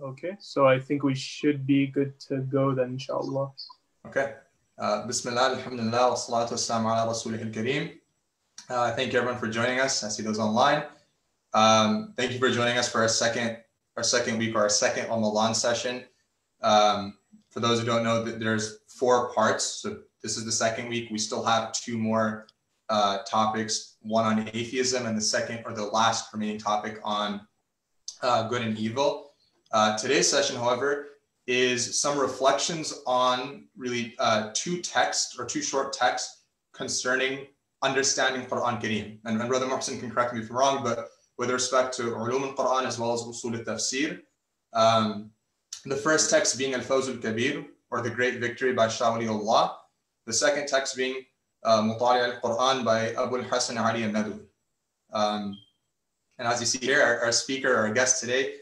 Okay, so I think we should be good to go then, inshallah. Okay. Bismillah, alhamdulillah, wa salatu wassalamu ala rasulih al-kareem. Thank you everyone for joining us. I see those online. Thank you for joining us for our second week, or our second Ramadan session. For those who don't know, there's 4 parts. So this is the second week. We still have 2 more topics, one on atheism and the last remaining topic on good and evil. Today's session, however, is some reflections on really 2 short texts concerning understanding Quran Kareem. And Brother Mohsin can correct me if I'm wrong, but with respect to ulum al-Quran as well as usul al-tafsir, the first text being al-Fawz al-Kabir, or the Great Victory by Shah Wali Allah. The second text being Mutali al-Quran by Abul Hasan Ali al-Nadwi. And as you see here, our speaker, our guest today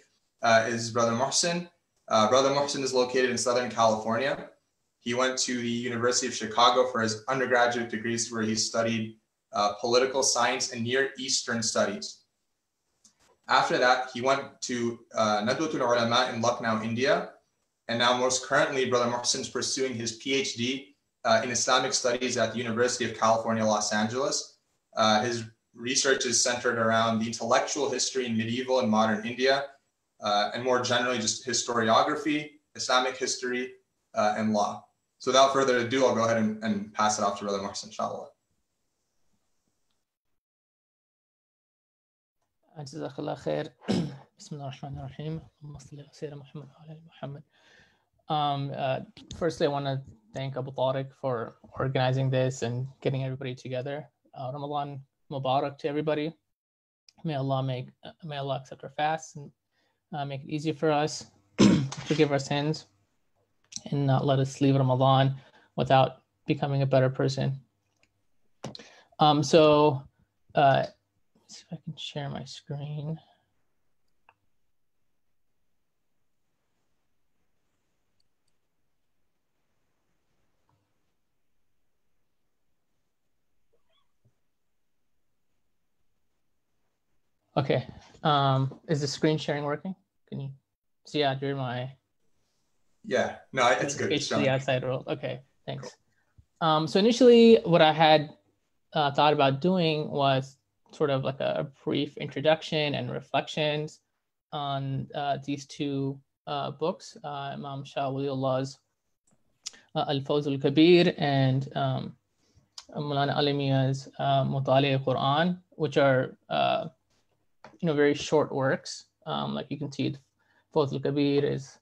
is Brother Mohsin. Brother Mohsin is located in Southern California. He went to the University of Chicago for his undergraduate degrees, where he studied political science and Near Eastern studies. After that, he went to Nadwatul Ulama in Lucknow, India. And now most currently, Brother Mohsin is pursuing his PhD in Islamic studies at the University of California, Los Angeles. His research is centered around the intellectual history in medieval and modern India, and more generally just historiography, Islamic history, and law. So without further ado, I'll go ahead and pass it off to Brother Mohsin, inshallah. Jazakallah khair. Bismillah ar-Rahman ar-Rahim. Firstly, I want to thank Abu Tariq for organizing this and getting everybody together. Ramadan Mubarak to everybody. May Allah accept our fasts and make it easier for us, forgive our sins, and not let us leave Ramadan without becoming a better person. See if I can share my screen. Okay. Is the screen sharing working? Can you see under my? Yeah. No, it's good. HD outside role. Okay. Thanks. Cool. So initially, what I had thought about doing was sort of like a brief introduction and reflections on these 2 books, Imam Shah Wali Allah's al-Fawz al-Kabir and Mulana Alimiya's Mutali al-Quran, which are very short works. Like you can see, Fawz al-Kabir is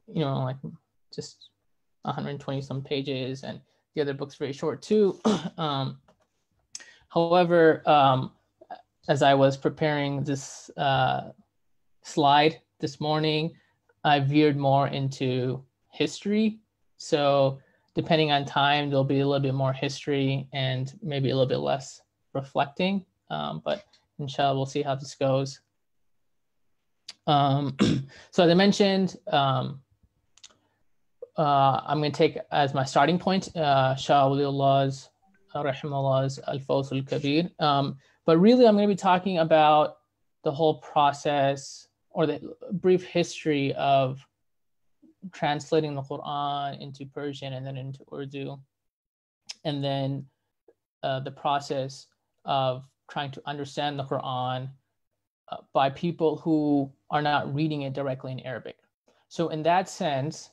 like just 120 some pages, and the other book's very short too. However, as I was preparing this slide this morning, I veered more into history. So depending on time, there'll be a little bit more history and maybe a little bit less reflecting. But inshallah, we'll see how this goes. So as I mentioned, I'm going to take as my starting point Shah Wali Allah's Rahimahullah's al-Fawz al-Kabir. But really, I'm going to be talking about the whole process, or the brief history of translating the Quran into Persian and then into Urdu, and then the process of trying to understand the Quran by people who are not reading it directly in Arabic. So in that sense,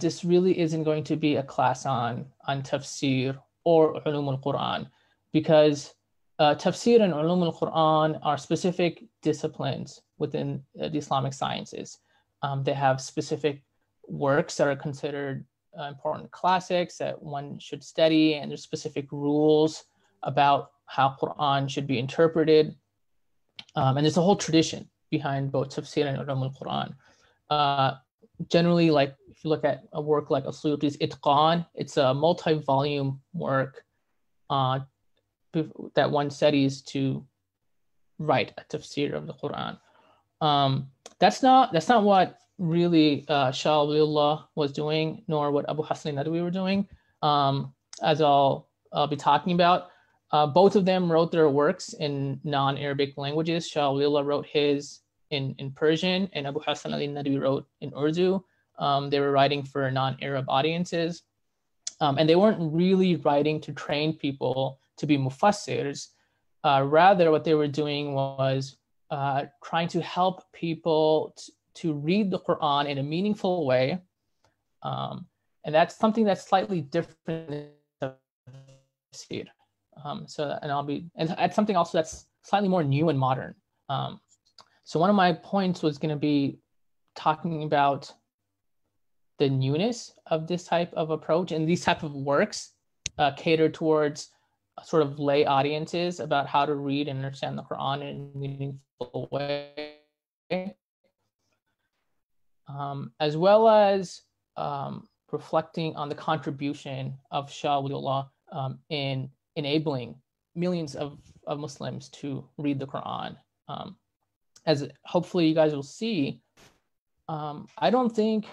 this really isn't going to be a class on tafsir or ulum al-Quran, because tafsir and ulum al-Quran are specific disciplines within the Islamic sciences. They have specific works that are considered important classics that one should study, and there's specific rules about how Quran should be interpreted. And there's a whole tradition behind both tafsir and ulum al-Quran. Generally, like if you look at a work like As-Suyuti's Itqan, it's a multi-volume work that one studies to write a tafsir of the Quran. That's not what really Shah Wali Allah was doing, nor what Abu Hasan al-Nadwi were doing, as I'll be talking about. Both of them wrote their works in non-Arabic languages. Shah Wali Allah wrote his in Persian, and Abu Hasan al-Nadwi wrote in Urdu. They were writing for non-Arab audiences. And they weren't really writing to train people to be mufassirs. Rather, what they were doing was trying to help people to read the Quran in a meaningful way. And that's something that's slightly different than tafsir. And it's something also that's slightly more new and modern. So one of my points was going to be talking about the newness of this type of approach, and these type of works cater towards sort of lay audiences about how to read and understand the Quran in a meaningful way, as well as reflecting on the contribution of Shah Wali Allah in enabling millions of Muslims to read the Quran. As hopefully you guys will see, I don't think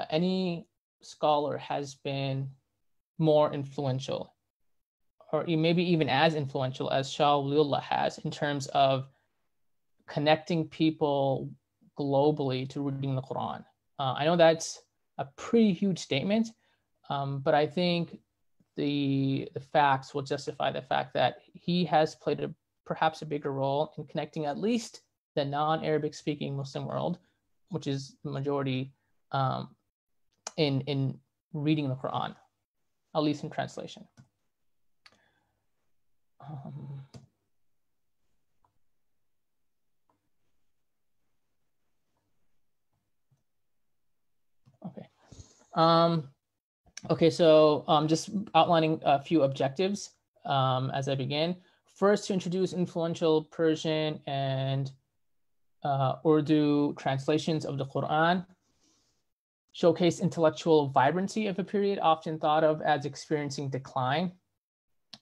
any scholar has been more influential, or maybe even as influential as Shah Wali Allah has, in terms of connecting people globally to reading the Quran. I know that's a pretty huge statement, but I think the facts will justify the fact that he has played perhaps a bigger role in connecting at least the non-Arabic speaking Muslim world, which is the majority, in reading the Quran, at least in translation. Okay, so just outlining a few objectives as I begin. First, to introduce influential Persian and Urdu translations of the Quran. Showcase intellectual vibrancy of a period often thought of as experiencing decline.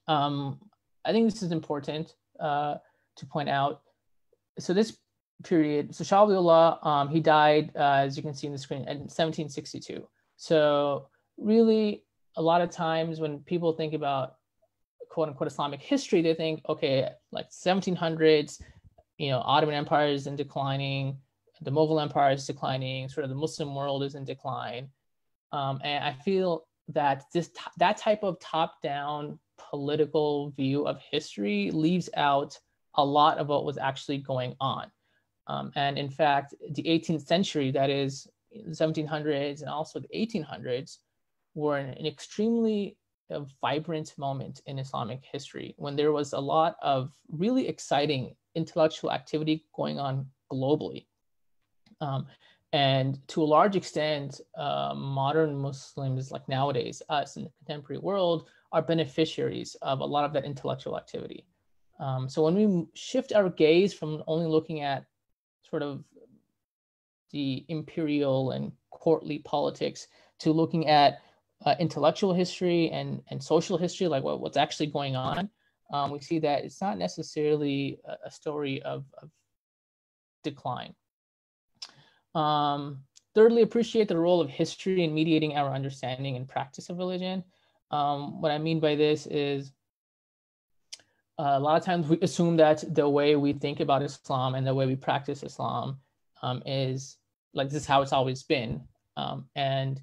I think this is important to point out. So this period, so Shah Wali Allah, he died, as you can see in the screen, in 1762. So really, a lot of times when people think about quote unquote Islamic history, they think, okay, like 1700s, Ottoman Empire is in declining, the Mughal Empire is declining, sort of the Muslim world is in decline. And I feel that that type of top-down political view of history leaves out a lot of what was actually going on. And in fact, the 18th century, that is the 1700s and also the 1800s, were an extremely vibrant moment in Islamic history, when there was a lot of really exciting intellectual activity going on globally. And to a large extent, modern Muslims, like nowadays, us in the contemporary world, are beneficiaries of a lot of that intellectual activity. So when we shift our gaze from only looking at sort of the imperial and courtly politics to looking at intellectual history and social history, like what's actually going on, we see that it's not necessarily a story of decline. Thirdly, appreciate the role of history in mediating our understanding and practice of religion. What I mean by this is a lot of times we assume that the way we think about Islam and the way we practice Islam is like, this is how it's always been. And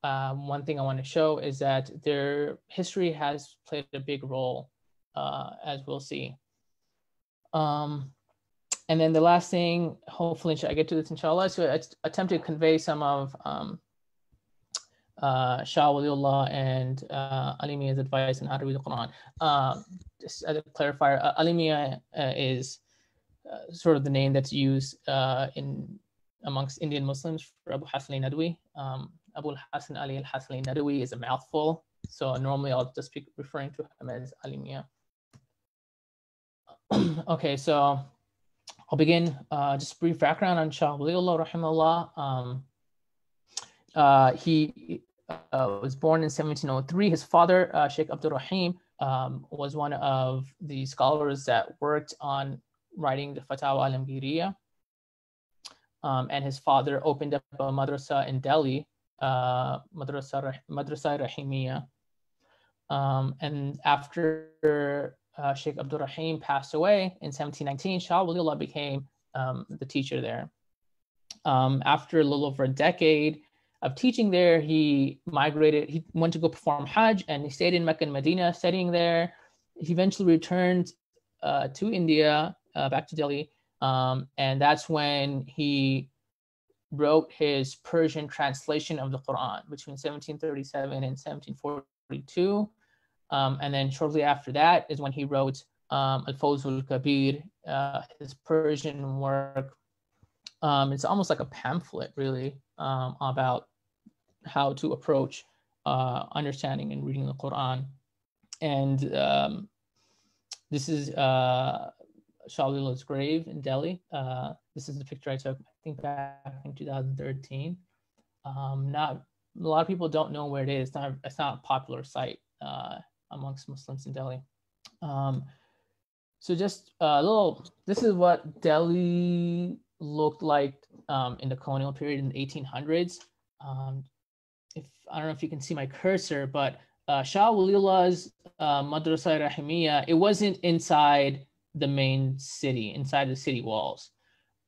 one thing I want to show is that their history has played a big role, as we'll see. And then the last thing, hopefully I get to this inshallah, so I attempt to convey some of Shah Wali Allah and Ali Mia's advice on how to read the Quran. Just as a clarifier, Ali Mia is sort of the name that's used amongst Indian Muslims for Abu Hasan al-Nadwi. Abul Hasan Ali al-Hasan al-Nadwi is a mouthful, so normally I'll just be referring to him as Ali Mia. Okay, so I'll begin just brief background on Shah Wali Allah rahimahullah. He was born in 1703. His father, Sheikh Abdul Rahim, was one of the scholars that worked on writing the Fatawa al-Amgiriya. And his father opened up a madrasa in Delhi, Madrasa Rahimiyya. And after Sheikh Abdul Rahim passed away in 1719, Shah Wali Allah became the teacher there. After a little over a decade of teaching there, he migrated. He went to go perform Hajj, and he stayed in Mecca and Medina studying there. He eventually returned to India, back to Delhi, and that's when he wrote his Persian translation of the Quran between 1737 and 1742. And then shortly after that is when he wrote Al-Fawzul Kabir, his Persian work. It's almost like a pamphlet, really, about how to approach understanding and reading the Quran. And this is Shah Wali Allah's grave in Delhi. This is the picture I took, I think, back in 2013. Not a lot of people don't know where it is. It's not a popular site amongst Muslims in Delhi. So just a little. This is what Delhi looked like in the colonial period in the 1800s. If I don't know if you can see my cursor, but Shah Wali Allah's Madrasa Rahimiyya, it wasn't inside the main city, inside the city walls.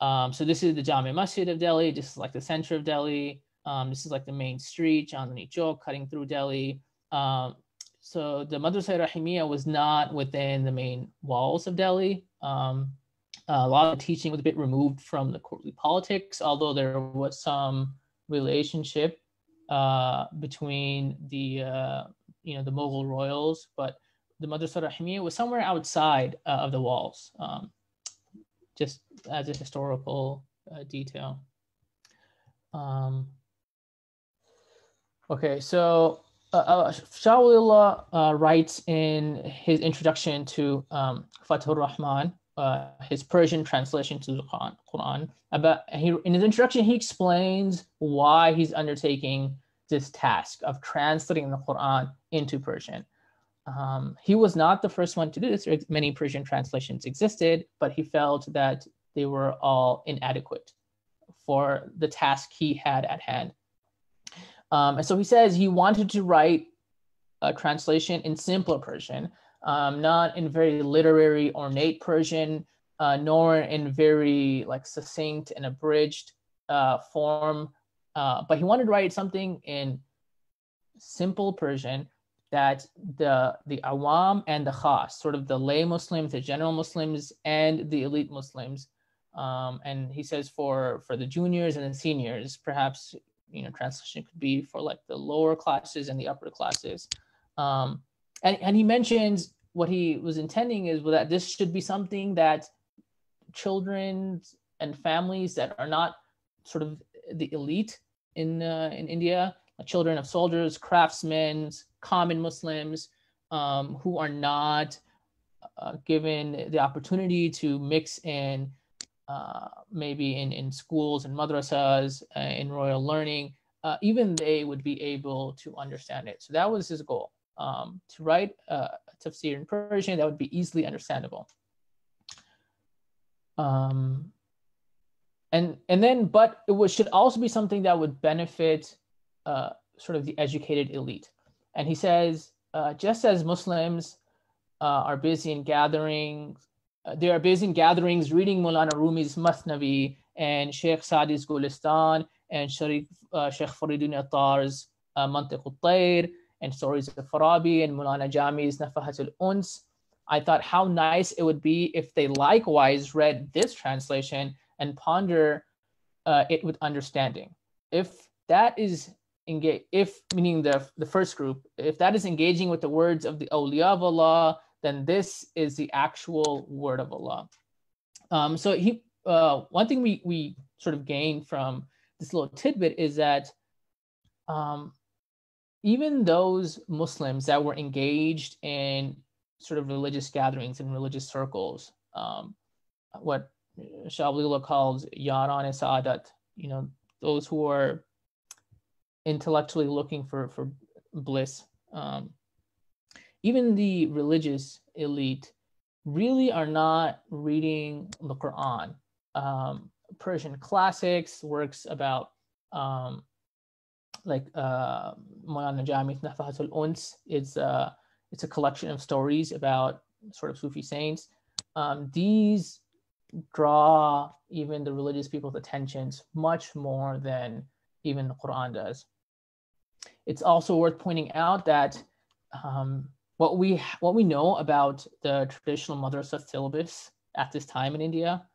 So this is the Jami Masjid of Delhi. This is like the center of Delhi. This is like the main street, Chandni Chowk, cutting through Delhi. So the Madrasa Rahimiyya was not within the main walls of Delhi. A lot of the teaching was a bit removed from the courtly politics, although there was some relationship between the the Mughal royals, but the Madrasa Rahimiyya was somewhere outside of the walls, just as a historical detail. Okay, so Shah Wali Allah writes in his introduction to Fathur Rahman, his Persian translation to the Quran. In his introduction, he explains why he's undertaking this task of translating the Quran into Persian. He was not the first one to do this. Many Persian translations existed, but he felt that they were all inadequate for the task he had at hand. And so he says he wanted to write a translation in simpler Persian, not in very literary, ornate Persian, nor in very succinct and abridged form. But he wanted to write something in simple Persian that the awam and the khas, sort of the lay Muslims, the general Muslims, and the elite Muslims. And he says for the juniors and the seniors, perhaps translation could be for the lower classes and the upper classes. And he mentions what he was intending is that this should be something that children and families that are not sort of the elite in India, children of soldiers, craftsmen, common Muslims, who are not given the opportunity to mix in maybe in schools and madrasas, in royal learning, even they would be able to understand it. So that was his goal, to write a tafsir in Persian that would be easily understandable. And then, but it should also be something that would benefit sort of the educated elite. And he says, just as Muslims are busy in gatherings, they are busy in gatherings reading Maulana Rumi's Masnavi and Sheikh Saadi's Gulistan and Sheikh Fariduddin Attar's Mantiq al-Tayr and stories of Farabi and Maulana Jami's Nafahat al-Uns. I thought how nice it would be if they likewise read this translation and ponder it with understanding. If that is meaning the first group, if that is engaging with the words of the awliya of Allah, then this is the actual word of Allah. So one thing we sort of gain from this little tidbit is that even those Muslims that were engaged in sort of religious gatherings and religious circles, what Shah Wali Allah calls Yaran-e-Sa'adat, those who are intellectually looking for bliss. Even the religious elite really are not reading the Quran. Persian classics, works about Maulana Jami's Nafahat al-Uns, it's a collection of stories about sort of Sufi saints. These draw even the religious people's attentions much more than even the Quran does. It's also worth pointing out that what we know about the traditional madrasa syllabus at this time in India,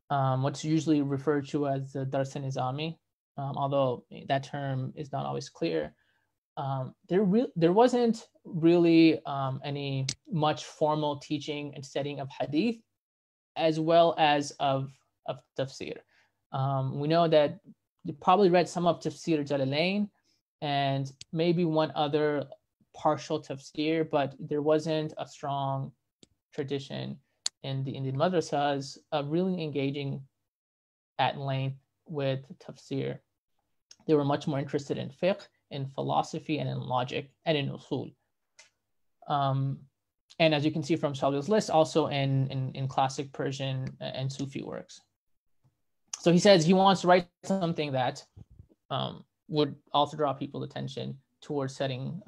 what's usually referred to as the Dars-e-Nizami, although that term is not always clear. There wasn't really any much formal teaching and studying of hadith, as well as of tafsir. We know that they probably read some of Tafsir Jalalain and maybe one other partial tafsir, but there wasn't a strong tradition in the Indian madrasas of really engaging at length with tafsir. They were much more interested in fiqh, in philosophy, and in logic, and in usul. And as you can see from Shawli's list, also in classic Persian and Sufi works. So he says he wants to write something that would also draw people's attention towards studying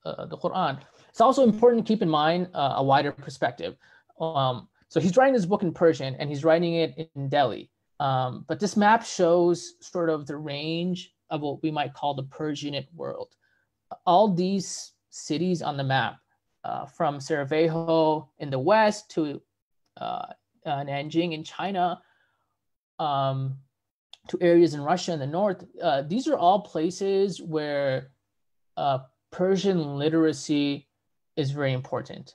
the Quran. It's also important to keep in mind a wider perspective. So he's writing this book in Persian and he's writing it in Delhi. But this map shows sort of the range of what we might call the Persianate world. All these cities on the map, from Sarajevo in the west to Nanjing in China, to areas in Russia in the north, these are all places where Persian literacy is very important.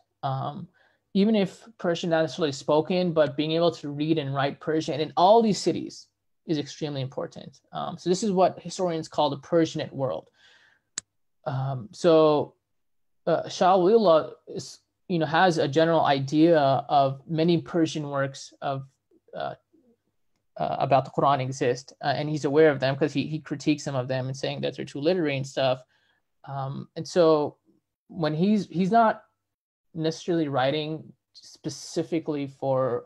Even if Persian not necessarily spoken, but being able to read and write Persian in all these cities is extremely important. So this is what historians call the Persianate world. Shah Wali Allah is, has a general idea of many Persian works of about the Quran exist, and he's aware of them because he critiques some of them and saying that they're too literary and stuff. And so when he's not necessarily writing specifically for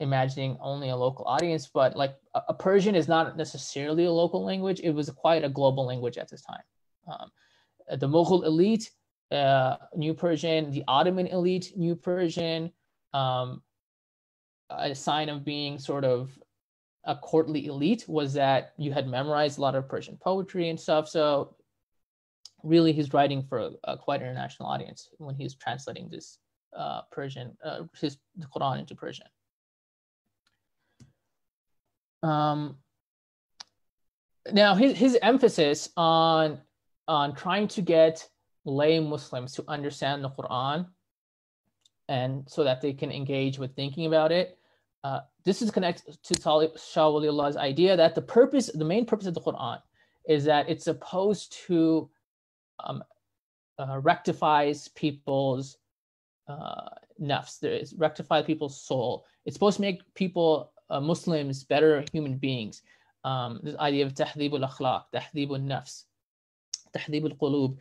imagining only a local audience, but like a Persian is not necessarily a local language. It was quite a global language at this time. The Mughal elite knew Persian, the Ottoman elite knew Persian. A sign of being sort of a courtly elite was that you had memorized a lot of Persian poetry and stuff. So really he's writing for a quite international audience when he's translating this Persian, the Quran into Persian. Now his emphasis on trying to get lay Muslims to understand the Quran and so that they can engage with thinking about it. This is connected to Shah Wali Allah's idea that the main purpose of the Quran is that it's supposed to rectifies people's nafs, rectify people's soul. It's supposed to make people, Muslims, better human beings. This idea of tahdhib al-akhlaq, tahdhib al-nafs, tahdhib al-qulub.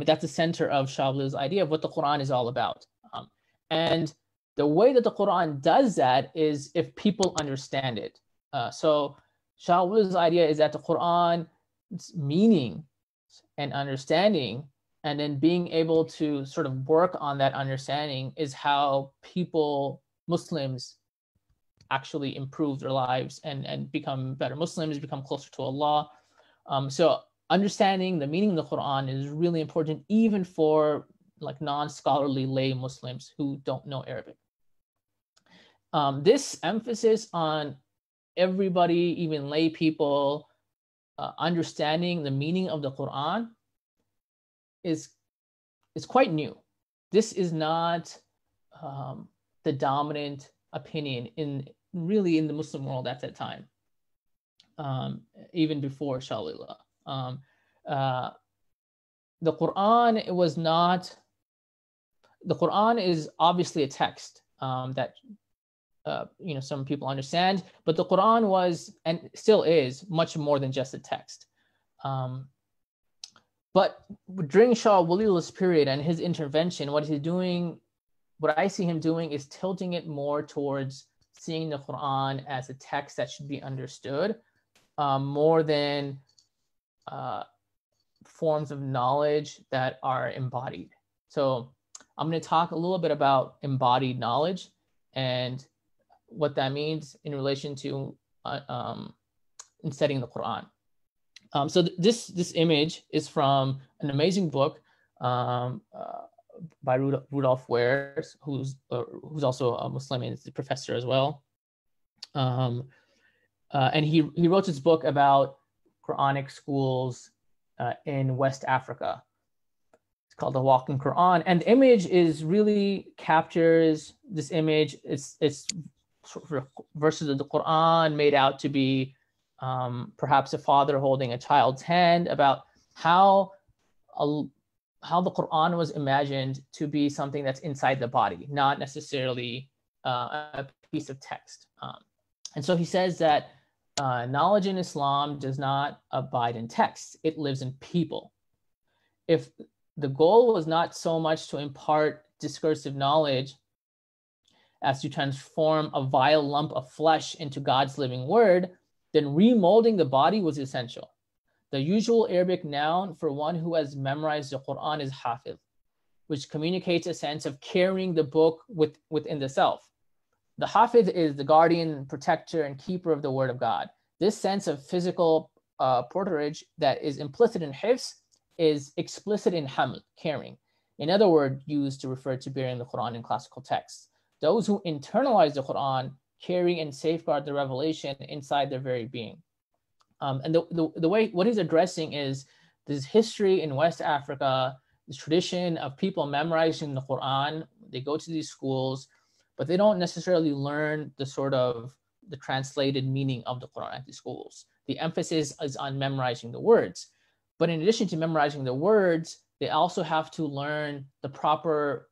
That's the center of Shah Wali's idea of what the Quran is all about. And the way that the Quran does that is if people understand it. So Shah Wali's idea is that the Quran's meaning and understanding, and then being able to sort of work on that understanding, is how people, Muslims, actually improve their lives and become better Muslims, become closer to Allah. So understanding the meaning of the Quran is really important, even for like non-scholarly lay Muslims who don't know Arabic. This emphasis on everybody, even lay people, understanding the meaning of the Quran is quite new. This is not the dominant opinion in the Muslim world at that time, even before Shah Wali Allah. The Quran was not. The Quran is obviously a text that some people understand, but the Quran was and still is much more than just a text. But during Shah Wali Allah's period and his intervention, what I see him doing is tilting it more towards seeing the Quran as a text that should be understood, more than forms of knowledge that are embodied. So I'm going to talk a little bit about embodied knowledge and what that means in relation to in studying the Quran. So this image is from an amazing book by Rudolf Weirs, who's also a Muslim and is a professor as well. And he wrote this book about Quranic schools in West Africa. It's called The Walking Quran, and the image is really captures this image. It's sort of verses of the Quran made out to be perhaps a father holding a child's hand, about how the Quran was imagined to be something that's inside the body, not necessarily a piece of text. And so he says that knowledge in Islam does not abide in text, it lives in people. If the goal was not so much to impart discursive knowledge as to transform a vile lump of flesh into God's living word, then remolding the body was essential. The usual Arabic noun for one who has memorized the Quran is hafiz, which communicates a sense of carrying the book within the self. The hafiz is the guardian, protector, and keeper of the word of God. This sense of physical porterage that is implicit in hifz is explicit in haml, carrying. In other words, used to refer to bearing the Quran in classical texts. Those who internalize the Quran carry and safeguard the revelation inside their very being. And the way, what he's addressing is this history in West Africa, this tradition of people memorizing the Quran. They go to these schools, but they don't necessarily learn the translated meaning of the Quran at these schools. The emphasis is on memorizing the words. But in addition to memorizing the words, they also have to learn the proper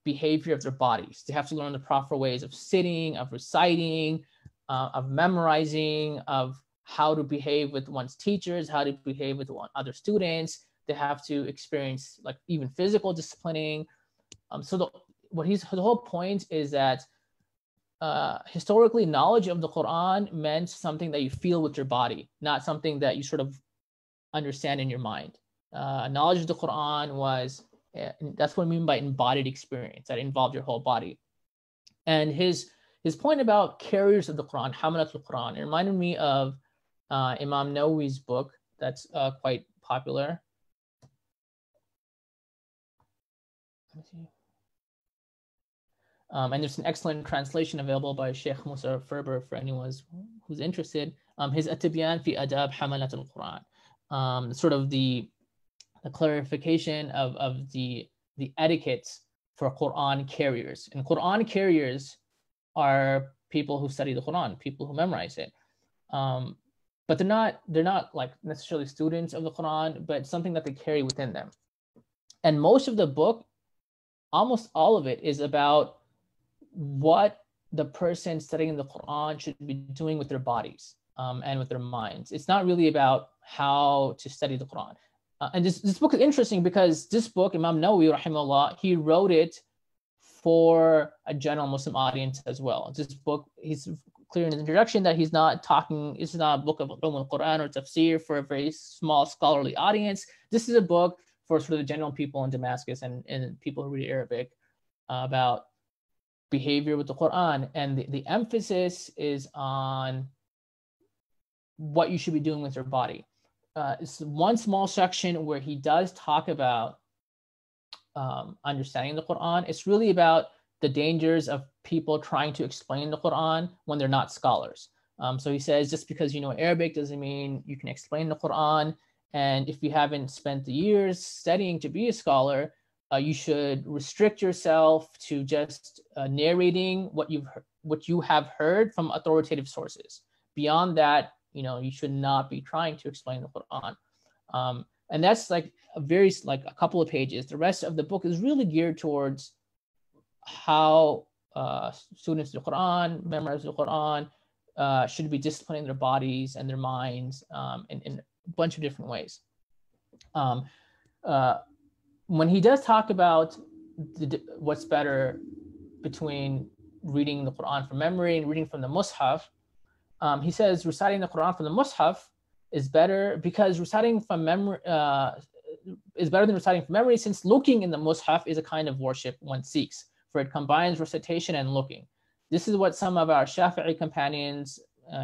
behavior of their bodies. They have to learn the proper ways of sitting, of reciting, of memorizing, of how to behave with one's teachers, how to behave with other students. They have to experience like even physical disciplining. So the whole point is that historically, knowledge of the Quran meant something that you feel with your body, not something that you sort of understand in your mind. Knowledge of the Quran was, that's what I mean by embodied experience, that involved your whole body. And his point about carriers of the Quran, Hamalat al-Quran, it reminded me of Imam Nawawi's book that's quite popular. Let me see. And there's an excellent translation available by Sheikh Musa Ferber for anyone who's interested. His At-Tibyan fi Adab Hamalat al-Quran, sort of the clarification of the etiquettes for Quran carriers. And Quran carriers are people who study the Quran, people who memorize it. But they're not like necessarily students of the Quran, but something that they carry within them. And most of the book, almost all of it, is about what the person studying the Quran should be doing with their bodies and with their minds. It's not really about how to study the Quran. And this book is interesting because this book, Imam Nawawi, rahimahullah, he wrote it for a general Muslim audience as well. This book, he's clear in his introduction that he's not talking, it's not a book of Quran or tafsir for a very small scholarly audience. This is a book for sort of the general people in Damascus and people who read Arabic about behavior with the Quran. And the emphasis is on what you should be doing with your body. It's one small section where he does talk about understanding the Quran. It's really about the dangers of people trying to explain the Quran when they're not scholars. So he says, just because you know Arabic doesn't mean you can explain the Quran. And if you haven't spent the years studying to be a scholar, you should restrict yourself to just narrating what you have heard from authoritative sources. Beyond that, you should not be trying to explain the Quran. And that's like a couple of pages. The rest of the book is really geared towards how students of the Quran, memorize the Quran, should be disciplining their bodies and their minds in a bunch of different ways. When he does talk about what's better between reading the Quran from memory and reading from the Mus'haf, he says reciting the Quran from the Mus'haf is better because reciting from memory is better than reciting from memory, since looking in the Mus'haf is a kind of worship one seeks, for it combines recitation and looking. This is what some of our Shafi'i companions,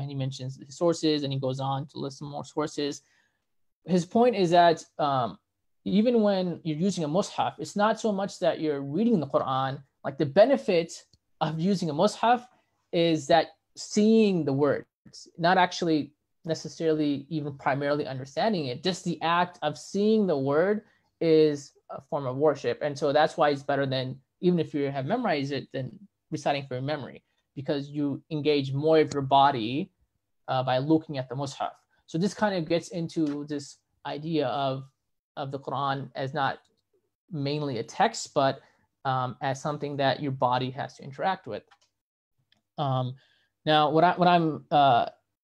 he mentions the sources, and he goes on to list some more sources. His point is that even when you're using a mushaf, it's not so much that you're reading the Quran. Like, the benefit of using a mushaf is that seeing the words, not actually necessarily even primarily understanding it, just the act of seeing the word is a form of worship. And so that's why it's better than, even if you have memorized it, than reciting from memory, because you engage more of your body by looking at the mushaf. So this kind of gets into this idea of the Quran as not mainly a text, but as something that your body has to interact with. Now,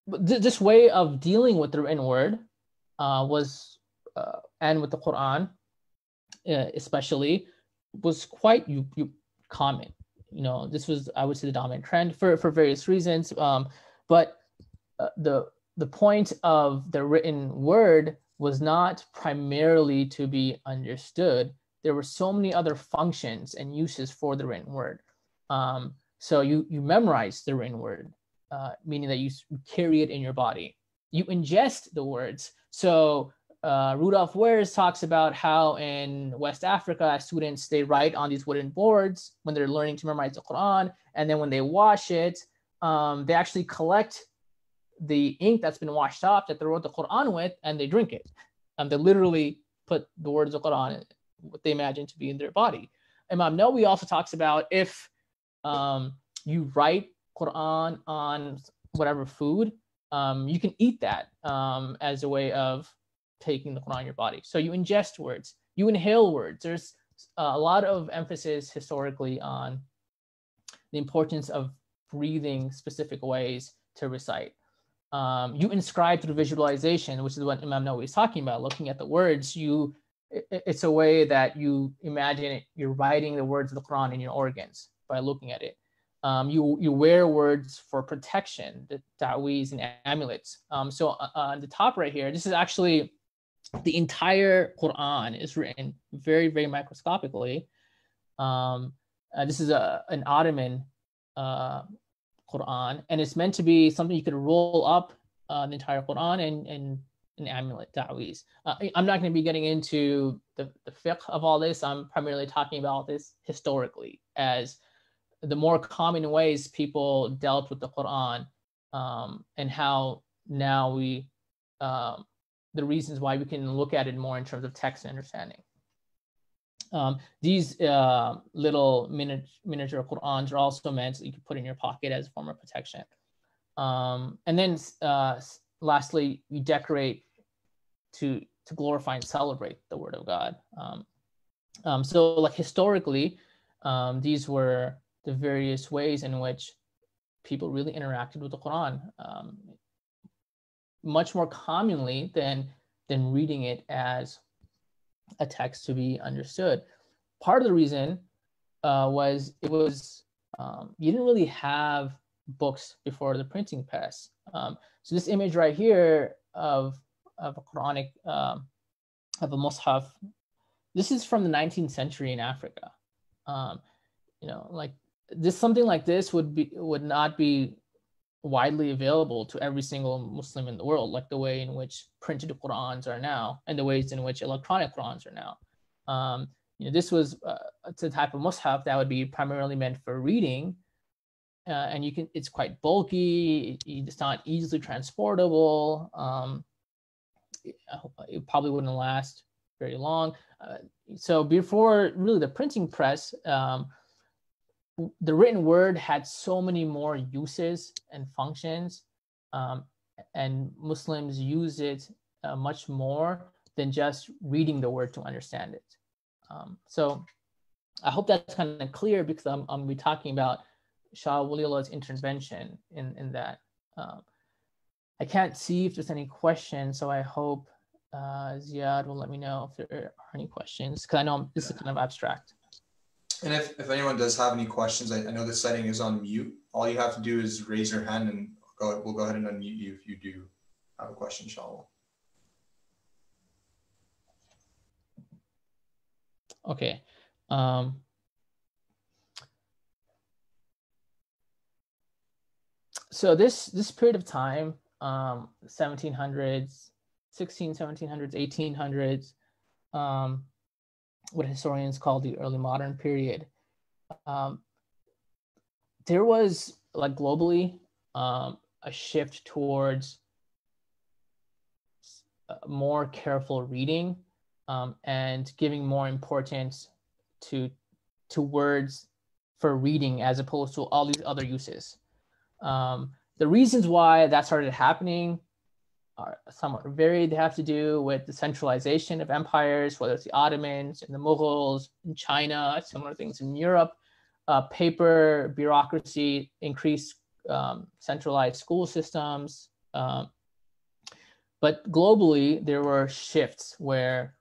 this way of dealing with the written word was, and with the Quran especially, was quite common. This was, I would say, the dominant trend for various reasons. But the point of the written word was not primarily to be understood. There were so many other functions and uses for the written word. So you memorize the written word, meaning that you carry it in your body. You ingest the words. So Rudolf Weirs talks about how in West Africa, students, they write on these wooden boards when they're learning to memorize the Quran. And then when they wash it, they actually collect the ink that's been washed off that they wrote the Quran with, and they drink it. They literally put the words of the Quran, what they imagine to be in their body. Imam Nawawi also talks about if you write Quran on whatever food, you can eat that as a way of taking the Quran in your body. So you ingest words, you inhale words. There's a lot of emphasis historically on the importance of breathing specific ways to recite. You inscribe through visualization, which is what Imam Nawawi is talking about. Looking at the words, it's a way that you imagine it, you're writing the words of the Quran in your organs by looking at it. You wear words for protection, the ta'weez and amulets. So on the top right here, this is actually the entire Quran is written very, very microscopically. This is an Ottoman Quran, and it's meant to be something you could roll up the entire Quran and an amulet, ta'weez. I'm not going to be getting into the fiqh of all this. I'm primarily talking about this historically as the more common ways people dealt with the Quran, and how now the reasons why we can look at it more in terms of text and understanding. These little miniature Qur'ans are also meant that you can put in your pocket as a form of protection. And then lastly, you decorate to glorify and celebrate the word of God. So like historically, these were the various ways in which people really interacted with the Quran, much more commonly than reading it as a text to be understood. Part of the reason was you didn't really have books before the printing press. So this image right here of a Quranic, of a mushaf, this is from the 19th century in Africa. Like this, something like this would not be widely available to every single Muslim in the world, like the way in which printed Qur'ans are now, and the ways in which electronic Qur'ans are now. This was it's a type of mushaf that would be primarily meant for reading, and it's quite bulky. It's not easily transportable. It probably wouldn't last very long. So before really the printing press, the written word had so many more uses and functions, and Muslims use it much more than just reading the word to understand it. So I hope that's kind of clear, because I'm going to be talking about Shah Wali Allah's intervention in that. I can't see if there's any questions, so I hope Ziad will let me know if there are any questions, because I know this is kind of abstract. And if anyone does have any questions, I know the setting is on mute. All you have to do is raise your hand, and we'll go ahead and unmute you if you do have a question, inshallah. Okay. So this period of time, 1700s, 1700s, 1800s, what historians call the early modern period, there was, like, globally, a shift towards more careful reading, and giving more importance to words for reading as opposed to all these other uses. The reasons why that started happening are somewhat varied. They have to do with the centralization of empires, whether it's the Ottomans and the Mughals in China, similar things in Europe, paper, bureaucracy, increased centralized school systems. But globally, there were shifts where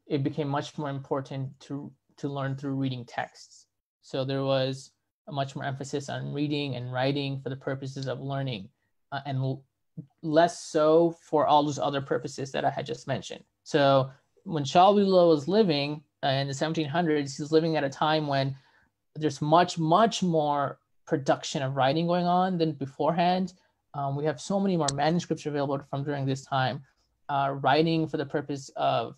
it became much more important to learn through reading texts. So there was a much more emphasis on reading and writing for the purposes of learning, and less so for all those other purposes that I had just mentioned. So when Shah Wali Allah was living in the 1700s, he was living at a time when there's much more production of writing going on than beforehand. We have so many more manuscripts available from during this time. Writing for the purpose of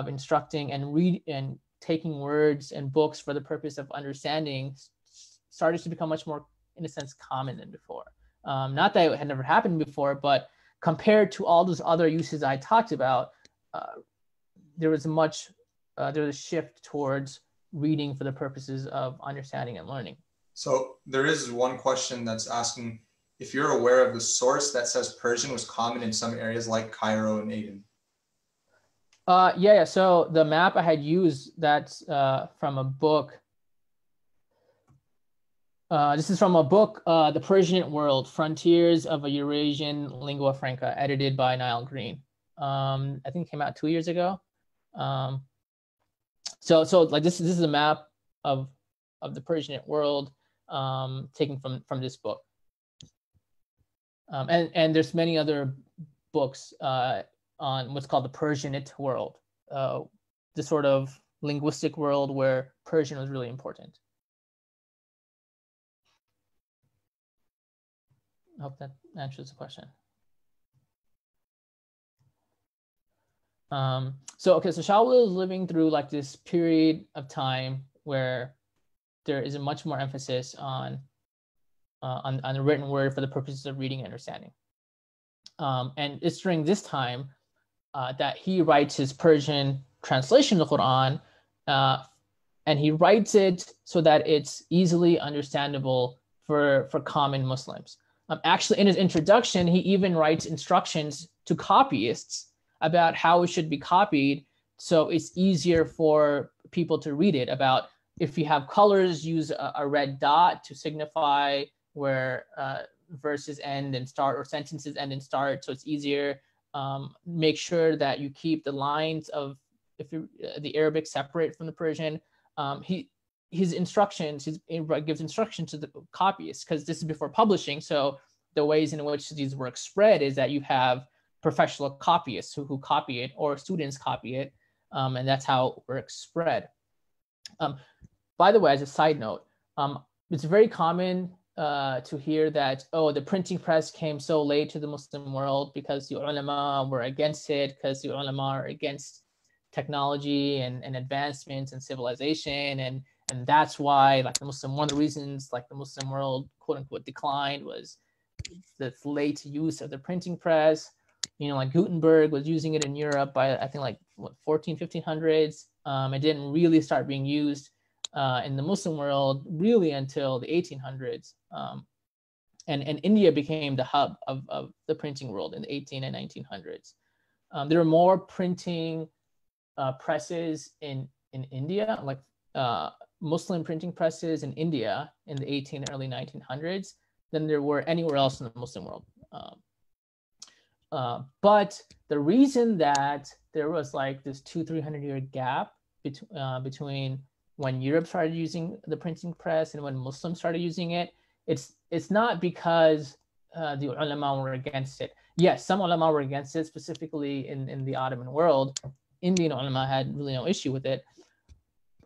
instructing and taking words and books for the purpose of understanding started to become much more, in a sense, common than before. Not that it had never happened before, but compared to all those other uses I talked about, there was a shift towards reading for the purposes of understanding and learning. So there is one question that's asking if you're aware of the source that says Persian was common in some areas like Cairo and Aden. Yeah. So the map I had used, that's from a book. This is from a book, The Persian World, Frontiers of a Eurasian Lingua Franca, edited by Niall Green. I think it came out 2 years ago. So like this is a map of the Persian world, taken from this book. And there's many other books on what's called the Persianate world, the sort of linguistic world where Persian was really important. I hope that answers the question. So Shah Wali is living through like this period of time where there is a much more emphasis on the written word for the purposes of reading and understanding. And it's during this time that he writes his Persian translation of the Quran, and he writes it so that it's easily understandable for common Muslims. Actually, in his introduction, he even writes instructions to copyists about how it should be copied, so it's easier for people to read it. About if you have colors, use a red dot to signify where verses end and start, or sentences end and start, so it's easier. Make sure that you keep the lines of the Arabic separate from the Persian. His instructions, he gives instructions to the copyists, because this is before publishing. So the ways in which these works spread is that you have professional copyists who copy it, or students copy it, and that's how works spread. By the way, as a side note, it's very common to hear that, oh, the printing press came so late to the Muslim world because the ulama were against it, because the ulama are against technology and advancements and civilization, and that's why, like, one of the reasons like the Muslim world, quote unquote, declined was the late use of the printing press. You know, like Gutenberg was using it in Europe by, I think, like 1500s. It didn't really start being used in the Muslim world really until the 1800s. And India became the hub of the printing world in the 18 and 1900s. There were more printing presses in India, like Muslim printing presses in India in the 18 and early 1900s than there were anywhere else in the Muslim world. But the reason that there was like this 200-300 year gap between when Europe started using the printing press and when Muslims started using it, it's not because the ulama were against it. Yes, some ulama were against it, specifically in the Ottoman world. Indian ulama had really no issue with it.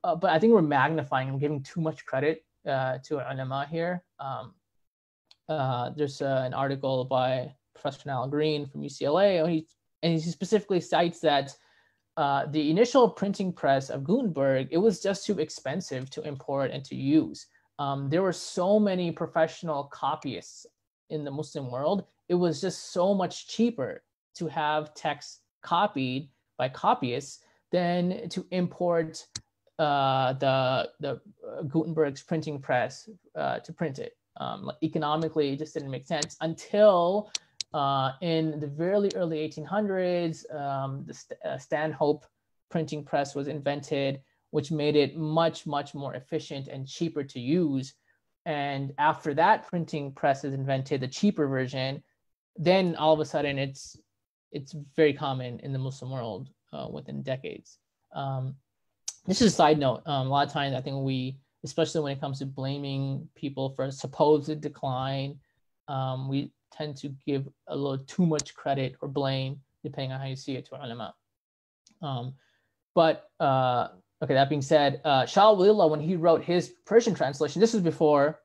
But I think we're magnifying and giving too much credit to ulama here. there's an article by Professor Al Green from UCLA, and he specifically cites that the initial printing press of Gutenberg, it was just too expensive to import and to use. There were so many professional copyists in the Muslim world. It was just so much cheaper to have text copied by copyists than to import the Gutenberg's printing press to print it. Economically, it just didn't make sense until in the very early 1800s, the Stanhope printing press was invented, which made it much, much more efficient and cheaper to use. And after that printing press is invented, the cheaper version, then all of a sudden it's very common in the Muslim world within decades. This is a side note. A lot of times I think we, especially when it comes to blaming people for a supposed decline, we tend to give a little too much credit or blame, depending on how you see it, to ulama. Okay, that being said, Shah Wali Allah, when he wrote his Persian translation, this was before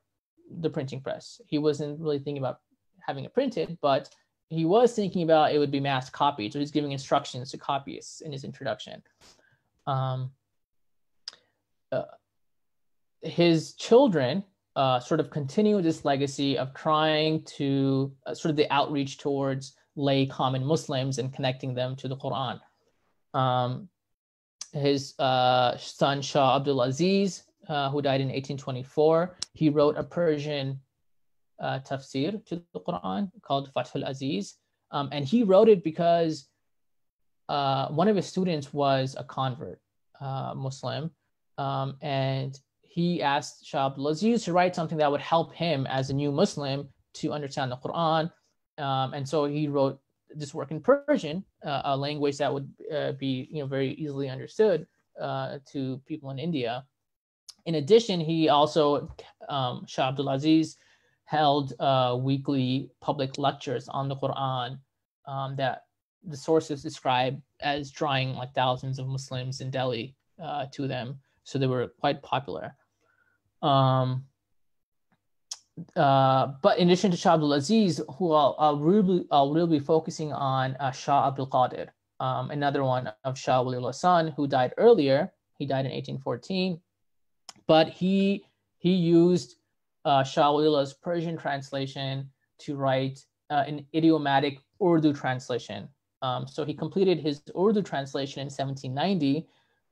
the printing press. He wasn't really thinking about having it printed, but he was thinking about it would be mass copied. So he's giving instructions to copyists in his introduction. His children sort of continue this legacy of trying to sort of the outreach towards lay common Muslims and connecting them to the Quran. His son Shah Abdul Aziz, who died in 1824, he wrote a Persian tafsir to the Quran called Fathul Aziz. And he wrote it because one of his students was a convert Muslim. And he asked Shah Abdul Aziz to write something that would help him as a new Muslim to understand the Quran. And so he wrote this work in Persian, a language that would be very easily understood to people in India. In addition, he also, Shah Abdul Aziz, held weekly public lectures on the Quran that the sources describe as drawing like thousands of Muslims in Delhi to them. So they were quite popular. But in addition to Shah Abdul Aziz, who I'll really be focusing on, Shah Abdul Qadir, another one of Shah Wali Allah's son, who died earlier. He died in 1814, but he used Shah Wali Allah's Persian translation to write an idiomatic Urdu translation. So he completed his Urdu translation in 1790.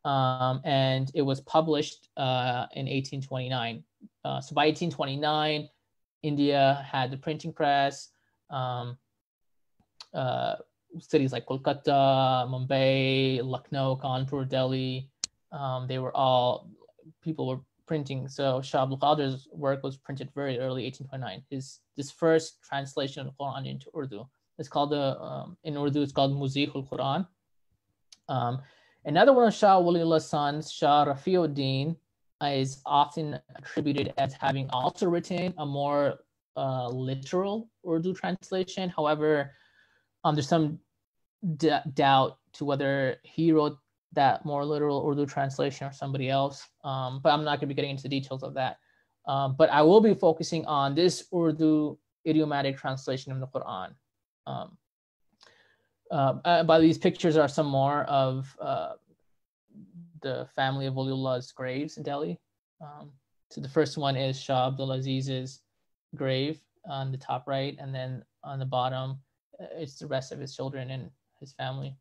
And it was published in 1829. So by 1829, India had the printing press. Cities like Kolkata, Mumbai, Lucknow, Kanpur, Delhi, people were printing. So Shah Abdul Qadir's work was printed very early, 1829. This first translation of the Quran into Urdu. It's called in Urdu, it's called Muzihul Quran. Another one of Shah Wali Allah's sons, Shah Rafiuddin, is often attributed as having also written a more literal Urdu translation. However, there's some doubt to whether he wrote that more literal Urdu translation or somebody else. But I'm not going to be getting into the details of that. But I will be focusing on this Urdu idiomatic translation of the Quran. By these pictures are some more of the family of Waliullah's graves in Delhi. So the first one is Shah Abdul Aziz's grave on the top right, and then on the bottom, it's the rest of his children and his family.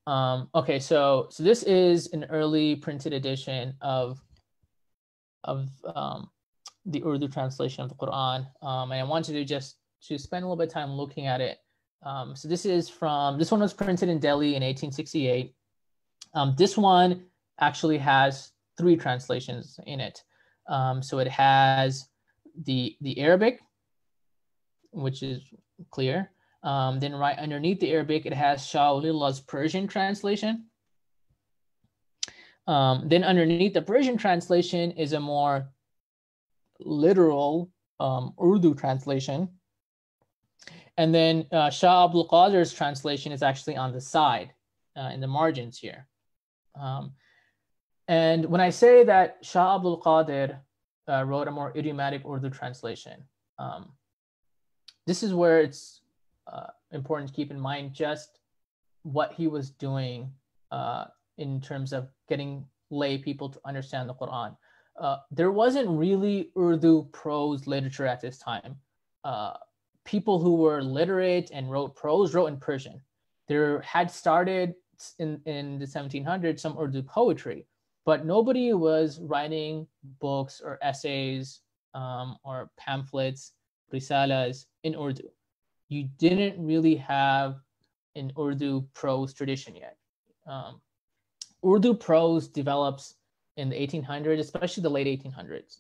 Okay, so this is an early printed edition of the Urdu translation of the Quran, and I wanted to spend a little bit of time looking at it. So this one was printed in Delhi in 1868. This one actually has 3 translations in it. So it has the Arabic, which is clear. Then right underneath the Arabic, it has Shah Wali Allah's Persian translation. Then underneath the Persian translation is a more literal Urdu translation. And then Shah Abdul Qadir's translation is actually on the side, in the margins here. And when I say that Shah Abdul Qadir wrote a more idiomatic Urdu translation, This is where it's important to keep in mind just what he was doing in terms of getting lay people to understand the Quran. There wasn't really Urdu prose literature at this time. People who were literate and wrote prose wrote in Persian. There had started in the 1700s some Urdu poetry, but nobody was writing books or essays or pamphlets, risalas in Urdu. You didn't really have an Urdu prose tradition yet. Urdu prose develops in the 1800s, especially the late 1800s.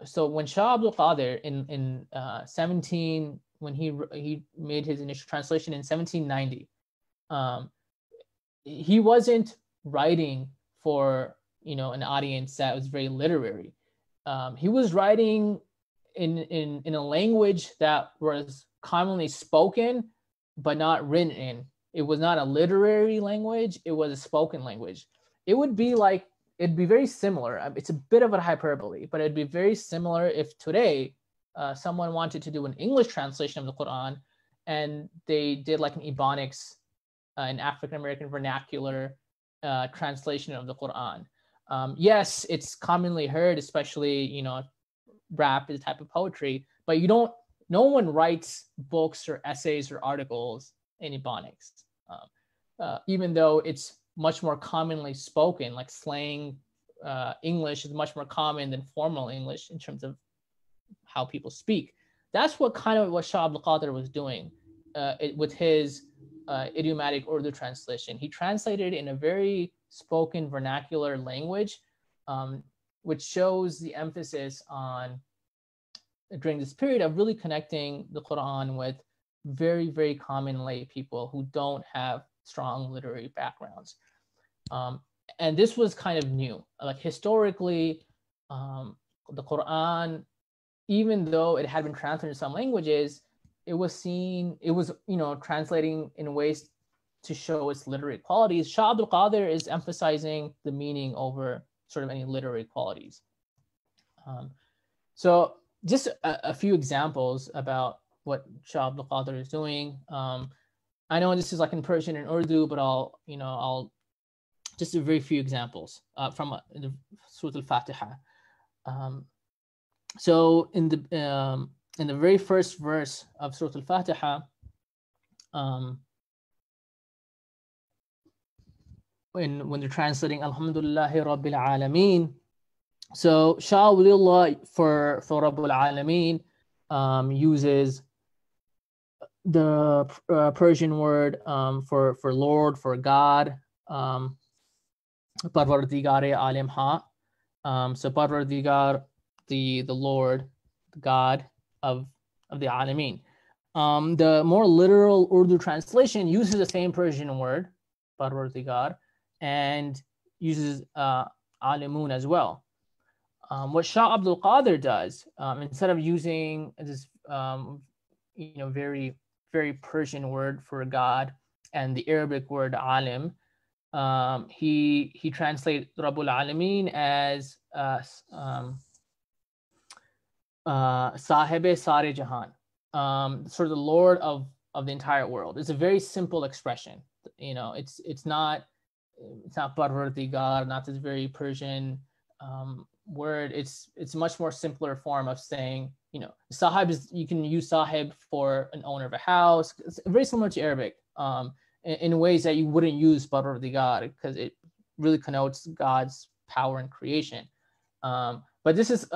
So when Shah Abdul Qadir in 17, when he made his initial translation in 1790, he wasn't writing for an audience that was very literary. He was writing in a language that was commonly spoken but not written in. It was not a literary language, it was a spoken language. It'd be very similar. It's a bit of a hyperbole, but it'd be very similar if today someone wanted to do an English translation of the Quran and they did like an Ebonics, an African-American vernacular translation of the Quran. Yes, it's commonly heard, especially, rap is a type of poetry, but no one writes books or essays or articles in Ebonics, even though it's much more commonly spoken, like slang English is much more common than formal English in terms of how people speak. That's what Shah Abdul Qadir was doing with his idiomatic Urdu translation. He translated in a very spoken vernacular language, which shows the emphasis on, during this period, of really connecting the Quran with very, very common lay people who don't have strong literary backgrounds. And this was kind of new. Like historically, the Quran, even though it had been translated in some languages, it was translating in ways to show its literary qualities. Shah Abdul Qadir is emphasizing the meaning over sort of any literary qualities. So just a few examples about what Shah Abdul Qadir is doing. I know this is like in Persian and Urdu, but I'll just a very few examples from the Surah Al-Fatiha. So in the very first verse of Surah Al-Fatiha, when they're translating Alhamdulillahi Rabbil Alameen, so Shah Wali Allah for Rabbil Alameen uses the Persian word for Lord, for God, Parvardigare Alim Ha. So Parvardigar, the Lord, the God of the Alameen. The more literal Urdu translation uses the same Persian word, Parvardigar, and uses Alimun as well. What Shah Abdul Qadir does, instead of using this very, very Persian word for God and the Arabic word alim, he translates Rabbul Alameen as Sahib Sare Jahan, sort of the Lord of the entire world. It's a very simple expression. It's not Parvardigar, not this very Persian word. It's much more simpler form of saying, Sahib is, you can use Sahib for an owner of a house. It's very similar to Arabic in ways that you wouldn't use Parvardigar, because it really connotes God's power and creation. But this is,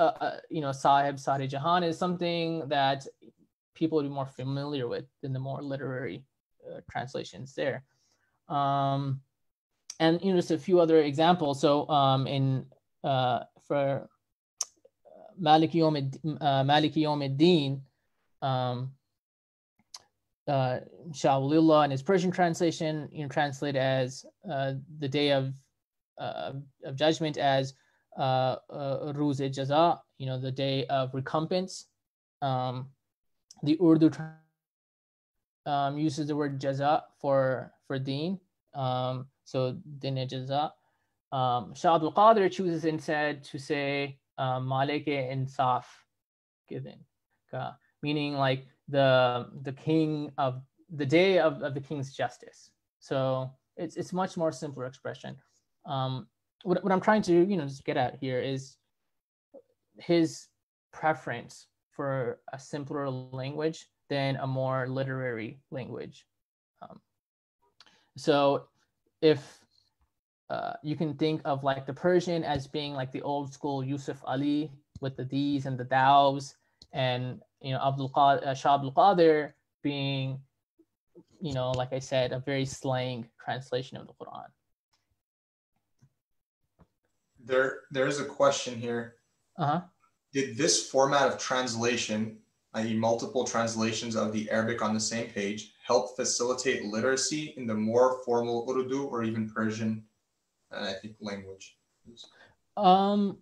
Sahib Sare Jahan is something that people would be more familiar with than the more literary translations there. And just a few other examples. So for Maliki Yawm ad-Din, Shah Wali Allah in his Persian translation, translate as the day of judgment as Ruz-e-Jaza, the day of recompense. The Urdu uses the word jaza for deen, so din-e-jaza. Shah Abdul Qadir chooses instead to say Malik-e-Insaf, given. Makkah, meaning like the king of the day of the king's justice. So it's much more simpler expression. What I'm trying to just get at here is his preference for a simpler language than a more literary language. So if you can think of like the Persian as being like the old school Yusuf Ali with the these and the thous, and Shah Abdul Qadir being, like I said, a very slang translation of the Quran. There's a question here. Did this format of translation, i.e. multiple translations of the Arabic on the same page, help facilitate literacy in the more formal Urdu or even Persian, I think, language? So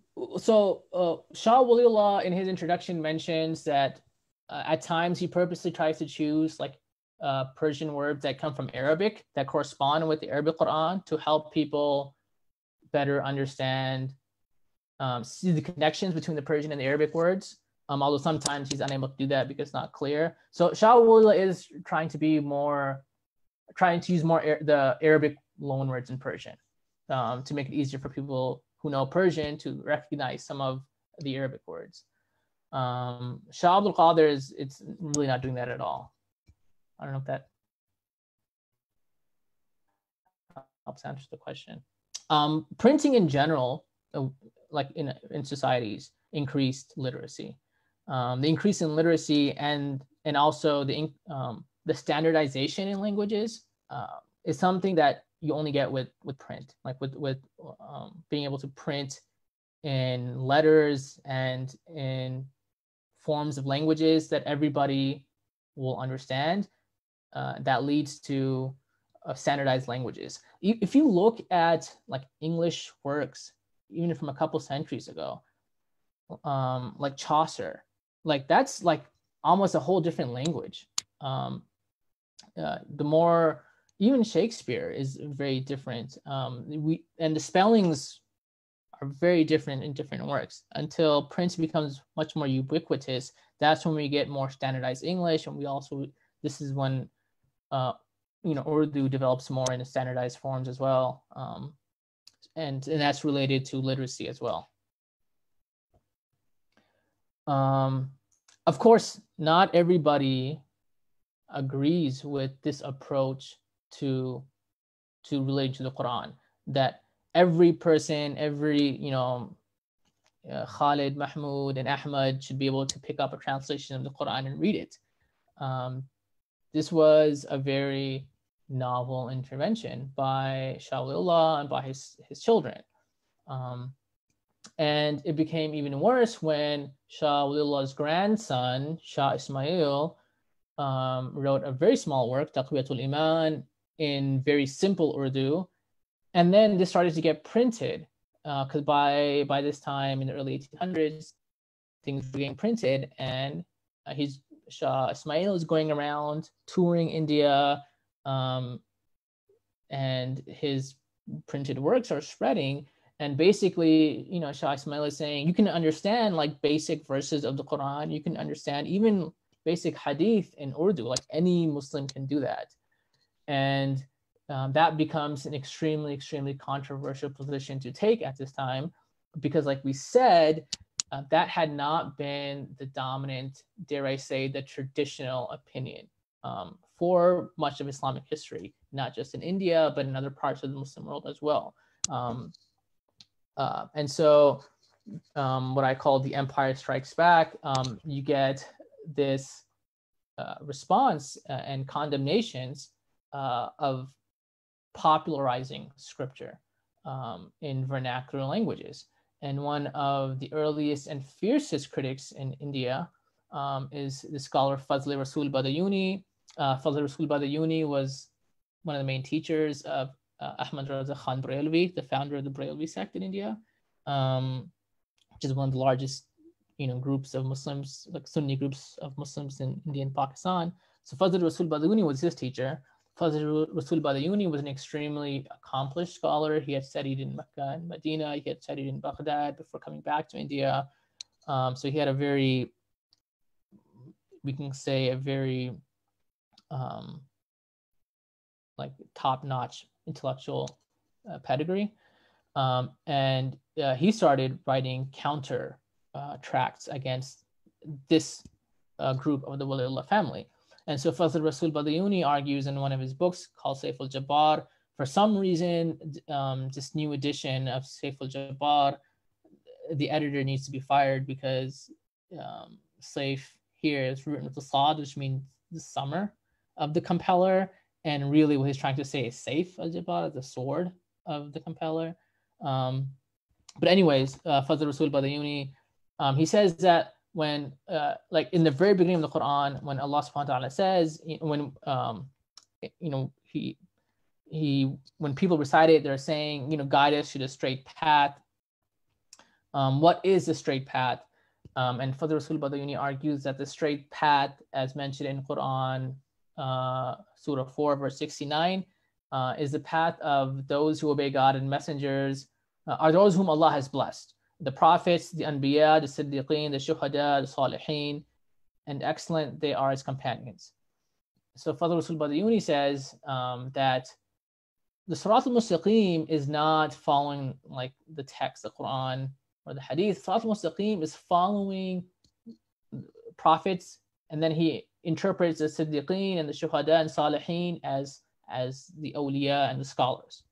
Shah Wali Allah in his introduction mentions that at times he purposely tries to choose like Persian words that come from Arabic that correspond with the Arabic Quran to help people better understand, see the connections between the Persian and the Arabic words. Although sometimes he's unable to do that because it's not clear. So Shah Wali Allah is trying to use more the Arabic loanwords in Persian to make it easier for people who know Persian to recognize some of the Arabic words. Shah Abdul Qadir it's really not doing that at all. I don't know if that helps answer the question. Printing in general, like in societies, increased literacy. The increase in literacy and also the standardization in languages is something that you only get with print, like with being able to print in letters and in forms of languages that everybody will understand. That leads to standardized languages. If you look at like English works, even from a couple centuries ago, like Chaucer, like that's like almost a whole different language. The more, even Shakespeare is very different. And the spellings are very different in different works until print becomes much more ubiquitous. That's when we get more standardized English, and this is when Urdu develops more in standardized forms as well, and that's related to literacy as well. Of course, not everybody agrees with this approach to relate to the Quran. That every person, Khalid, Mahmoud, and Ahmad should be able to pick up a translation of the Quran and read it. This was a very novel intervention by Shah Wali Allah and by his children. And it became even worse when Shah Wali Allah's grandson, Shah Ismail, wrote a very small work, Taqwiyatul Iman, in very simple Urdu. And then this started to get printed because by this time in the early 1800s, things were getting printed, and Shah Ismail is going around touring India, and his printed works are spreading. And basically, Shah Ismail is saying you can understand like basic verses of the Quran, you can understand even basic hadith in Urdu, like any Muslim can do that. And that becomes an extremely, extremely controversial position to take at this time, because like we said, that had not been the dominant, dare I say, the traditional opinion for much of Islamic history, not just in India, but in other parts of the Muslim world as well. And so what I call the Empire Strikes Back, you get this response and condemnations of popularizing scripture in vernacular languages. And one of the earliest and fiercest critics in India is the scholar Fazl Rasul Badayuni. Fazl Rasul Badayuni was one of the main teachers of Ahmad Raza Khan Brelvi, the founder of the Brelvi sect in India, which is one of the largest, groups of Muslims, like Sunni groups of Muslims in India and Pakistan. So Fazl Rasul Badayuni was his teacher. Fazl Rasul Badayuni was an extremely accomplished scholar. He had studied in Mecca and Medina. He had studied in Baghdad before coming back to India. So he had a very we can say a very like top-notch intellectual pedigree. And he started writing counter tracts against this group of the Wali Allah family. And so Fazl Rasul Badayuni argues in one of his books called Saif al-Jabbar, for some reason, this new edition of Saif al-Jabbar, the editor needs to be fired because Saif here is written with the Saad, which means the summer of the compeller. And really what he's trying to say is Saif al-Jabbar, the sword of the compeller. But anyways, Fazl Rasul Badayuni, he says that when, like in the very beginning of the Quran, when Allah subhanahu wa ta'ala says, when, when people recite it, they're saying, guide us to the straight path. What is the straight path? And Fazl Rasul Badayuni argues that the straight path, as mentioned in Quran, Surah 4, verse 69, is the path of those who obey God and messengers, are those whom Allah has blessed. The prophets, the anbiya, the siddiqeen, the shuhada, the salihin, and excellent they are as companions. So Fadl Rasul Badayuni says that the Sirat al-Mustaqim is not following like the text, the Quran or the Hadith. Sirat al-Mustaqim is following prophets, and then he interprets the siddiqeen and the shuhada and salihin as the awliya and the scholars.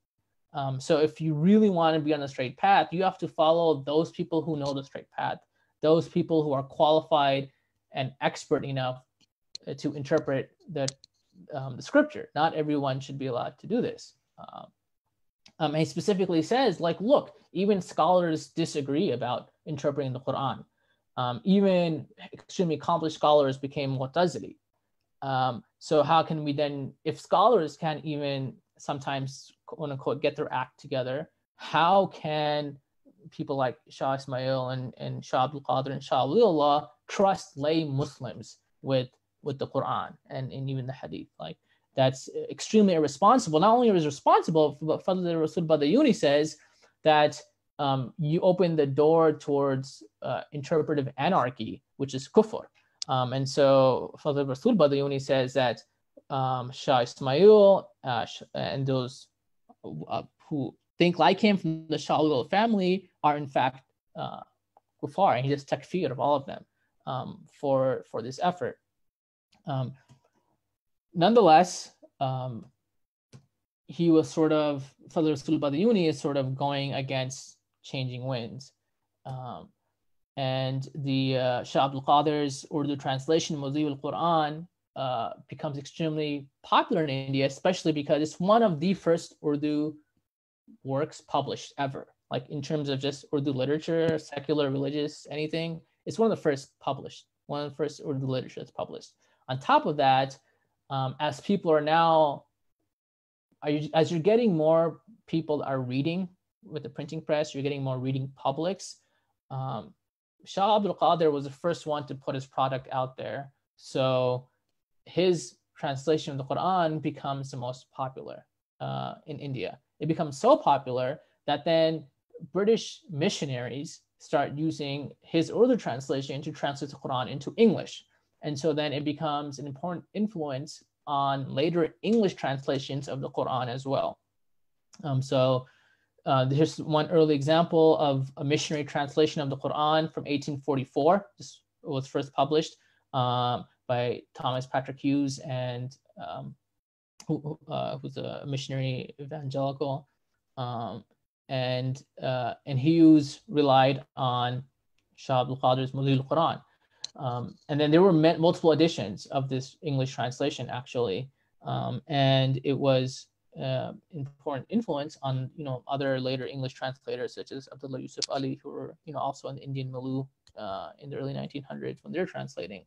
So if you really want to be on the straight path, you have to follow those people who know the straight path, those people who are qualified and expert enough to interpret the scripture. Not everyone should be allowed to do this. And he specifically says, like, look, even scholars disagree about interpreting the Quran. Even extremely accomplished scholars became Mu'tazili. So how can we then, if scholars can't even sometimes, quote unquote, get their act together, how can people like Shah Ismail and Shah Abdul Qadir and Shah Wali Allah trust lay Muslims with the Quran and even the Hadith? Like, that's extremely irresponsible. Not only is it responsible, but Fadl Rasul Badayuni says that you open the door towards interpretive anarchy, which is kufr. And so Fadl Rasul Badayuni says that Shah Ismail and those who think like him from the Shah Wali Allah family are in fact kuffar, and he does takfir of all of them for this effort. Nonetheless, he was sort of, Fadl Rasul Badayuni is sort of going against changing winds. And the Shah Abdul Qadir's Urdu translation, Muzi al-Quran, becomes extremely popular in India, especially because it's one of the first Urdu works published ever. Like in terms of just Urdu literature, secular, religious, anything, it's one of the first published, one of the first Urdu literature that's published. On top of that, as people are now, as you're getting more people are reading with the printing press, you're getting more reading publics. Shah Abdul Qadir was the first one to put his product out there. So his translation of the Quran becomes the most popular in India. It becomes so popular that then British missionaries start using his Urdu translation to translate the Quran into English. And so then it becomes an important influence on later English translations of the Quran as well. Here's one early example of a missionary translation of the Quran from 1844. This was first published by Thomas Patrick Hughes, and who's a missionary evangelical. And Hughes relied on Shah Abdul Qadir's Muzi al-Quran. And then there were multiple editions of this English translation, actually. And it was important influence on other later English translators such as Abdullah Yusuf Ali, who were also in the Indian milieu in the early 1900s when they're translating.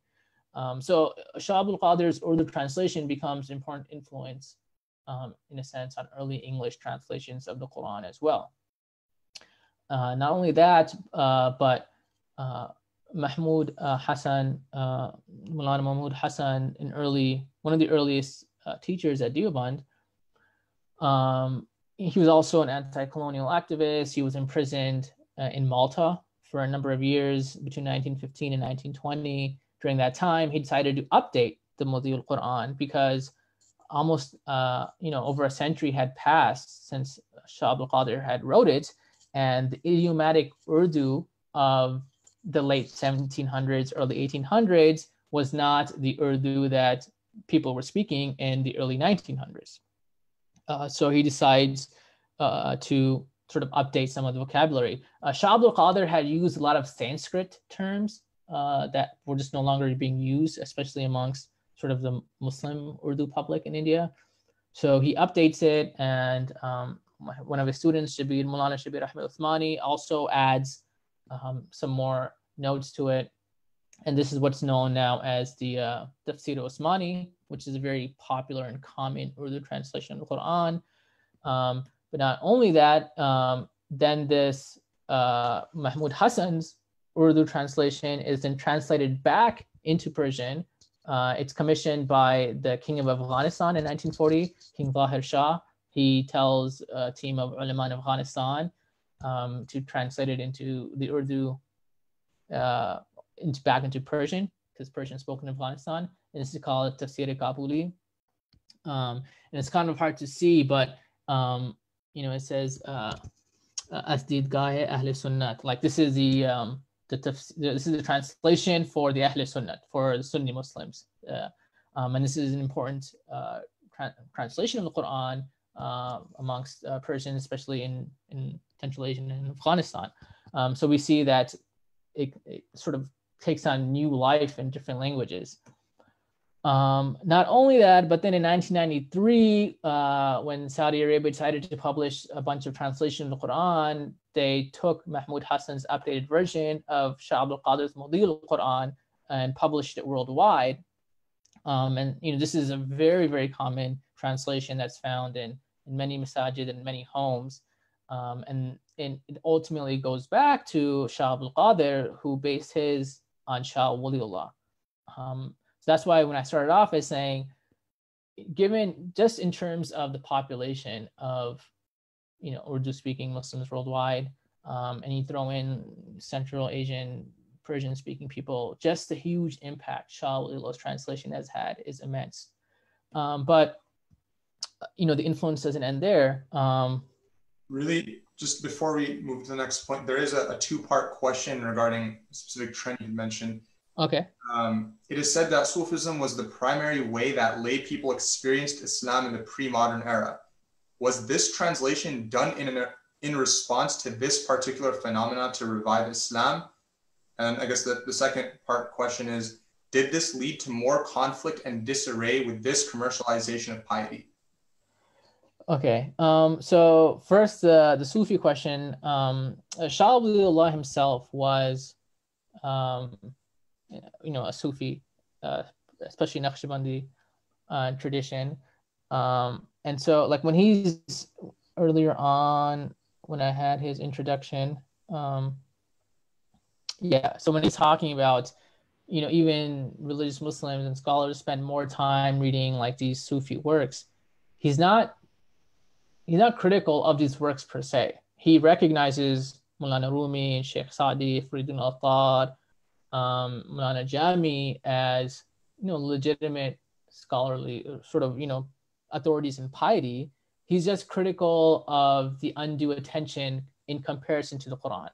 So Shah Abdul Qadir's Urdu translation becomes important influence in a sense on early English translations of the Quran as well. Not only that, but Mahmud Hasan, Mulana Mahmud Hasan, one of the earliest teachers at Deoband, he was also an anti-colonial activist. He was imprisoned in Malta for a number of years between 1915 and 1920, during that time, he decided to update the Mudhi al-Quran because almost over a century had passed since Shah Abdul Qadir had wrote it, and the idiomatic Urdu of the late 1700s, early 1800s was not the Urdu that people were speaking in the early 1900s. So he decides to sort of update some of the vocabulary. Shah Abdul Qadir had used a lot of Sanskrit terms that were just no longer being used, especially amongst sort of the Muslim Urdu public in India. So he updates it, and one of his students, Mulana Shabir Ahmed Uthmani, also adds some more notes to it. And this is what's known now as the Tafsir Usmani, which is a very popular and common Urdu translation of the Quran. But not only that, then this Mahmud Hassan's Urdu translation is then translated back into Persian. It's commissioned by the King of Afghanistan in 1940, King Zahir Shah. He tells a team of ulama in Afghanistan to translate it into the Urdu, back into Persian, because Persian is spoken in Afghanistan. And this is called Tafsir Kabuli. And it's kind of hard to see, but it says Asdid Gaye Ahl Sunnat. Like this is this is the translation for the Ahl Sunnat, for the Sunni Muslims. And this is an important translation of the Quran amongst Persians, especially in Central Asia and Afghanistan. So we see that it sort of takes on new life in different languages. Not only that, but then in 1993, when Saudi Arabia decided to publish a bunch of translations of the Quran, they took Mahmud Hassan's updated version of Shah Abdul Qadir's Mudhi al-Quran and published it worldwide. And this is a very, very common translation that's found in many masajid and many homes. And it ultimately goes back to Shah Abdul Qadir, who based his on Shah Wali Allah. So that's why when I started off as saying, given just in terms of the population of, Urdu-speaking Muslims worldwide, and you throw in Central Asian, Persian-speaking people, just the huge impact Shah Wali Allah's translation has had is immense. But, the influence doesn't end there. Really, just before we move to the next point, there is a two-part question regarding a specific trend you mentioned. Okay. It is said that Sufism was the primary way that lay people experienced Islam in the pre-modern era. Was this translation done in response to this particular phenomenon to revive Islam? And I guess the second part question is, did this lead to more conflict and disarray with this commercialization of piety? Okay. So first, the Sufi question. Shah Wali Allah himself was a Sufi, especially Naqshbandi tradition. And so like when he's earlier on, when I had his introduction, so when he's talking about, even religious Muslims and scholars spend more time reading like these Sufi works, he's not critical of these works per se. He recognizes Mulana Rumi and Sheikh Sa'di, Faridun al-Attar, Mulana Jami as legitimate scholarly sort of authorities in piety. He's just critical of the undue attention in comparison to the Quran.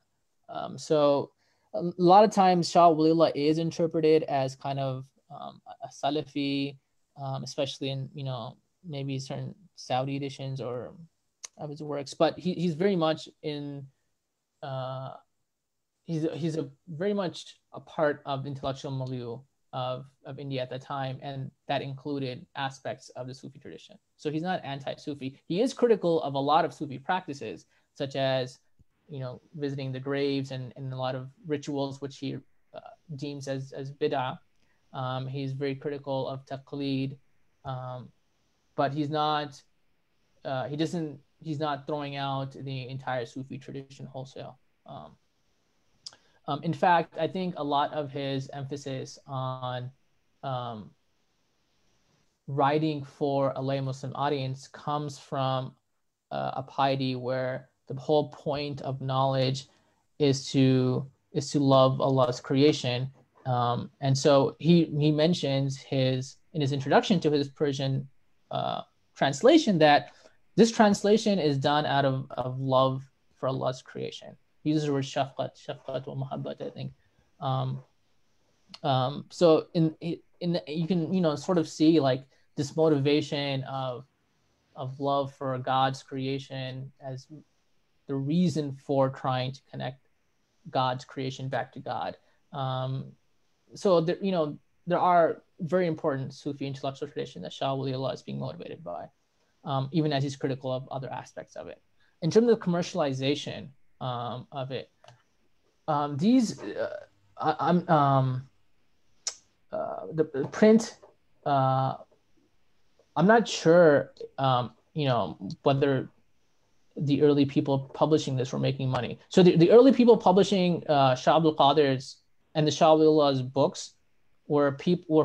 So a lot of times Shah Wali Allah is interpreted as kind of a Salafi, especially in maybe certain Saudi editions or of his works, but he's very much in he's a very much a part of the intellectual milieu of India at the time, and that included aspects of the Sufi tradition. So he's not anti-Sufi. He is critical of a lot of Sufi practices, such as visiting the graves and a lot of rituals which he deems as bid'ah. He's very critical of taqleed, but he's not throwing out the entire Sufi tradition wholesale. In fact, I think a lot of his emphasis on writing for a lay Muslim audience comes from a piety where the whole point of knowledge is to love Allah's creation, And so he mentions in his introduction to his Persian translation that this translation is done out of love for Allah's creation. He uses the word shafqat wa muhabbat, I think. So you can sort of see like this motivation of love for God's creation as the reason for trying to connect God's creation back to God. So there are very important Sufi intellectual traditions that Shah Wali Allah is being motivated by, even as he's critical of other aspects of it. In terms of commercialization of it, the print. I'm not sure, whether the early people publishing this were making money. So the early people publishing Shah Abdul Qadir's and the Shah Wali Allah's books were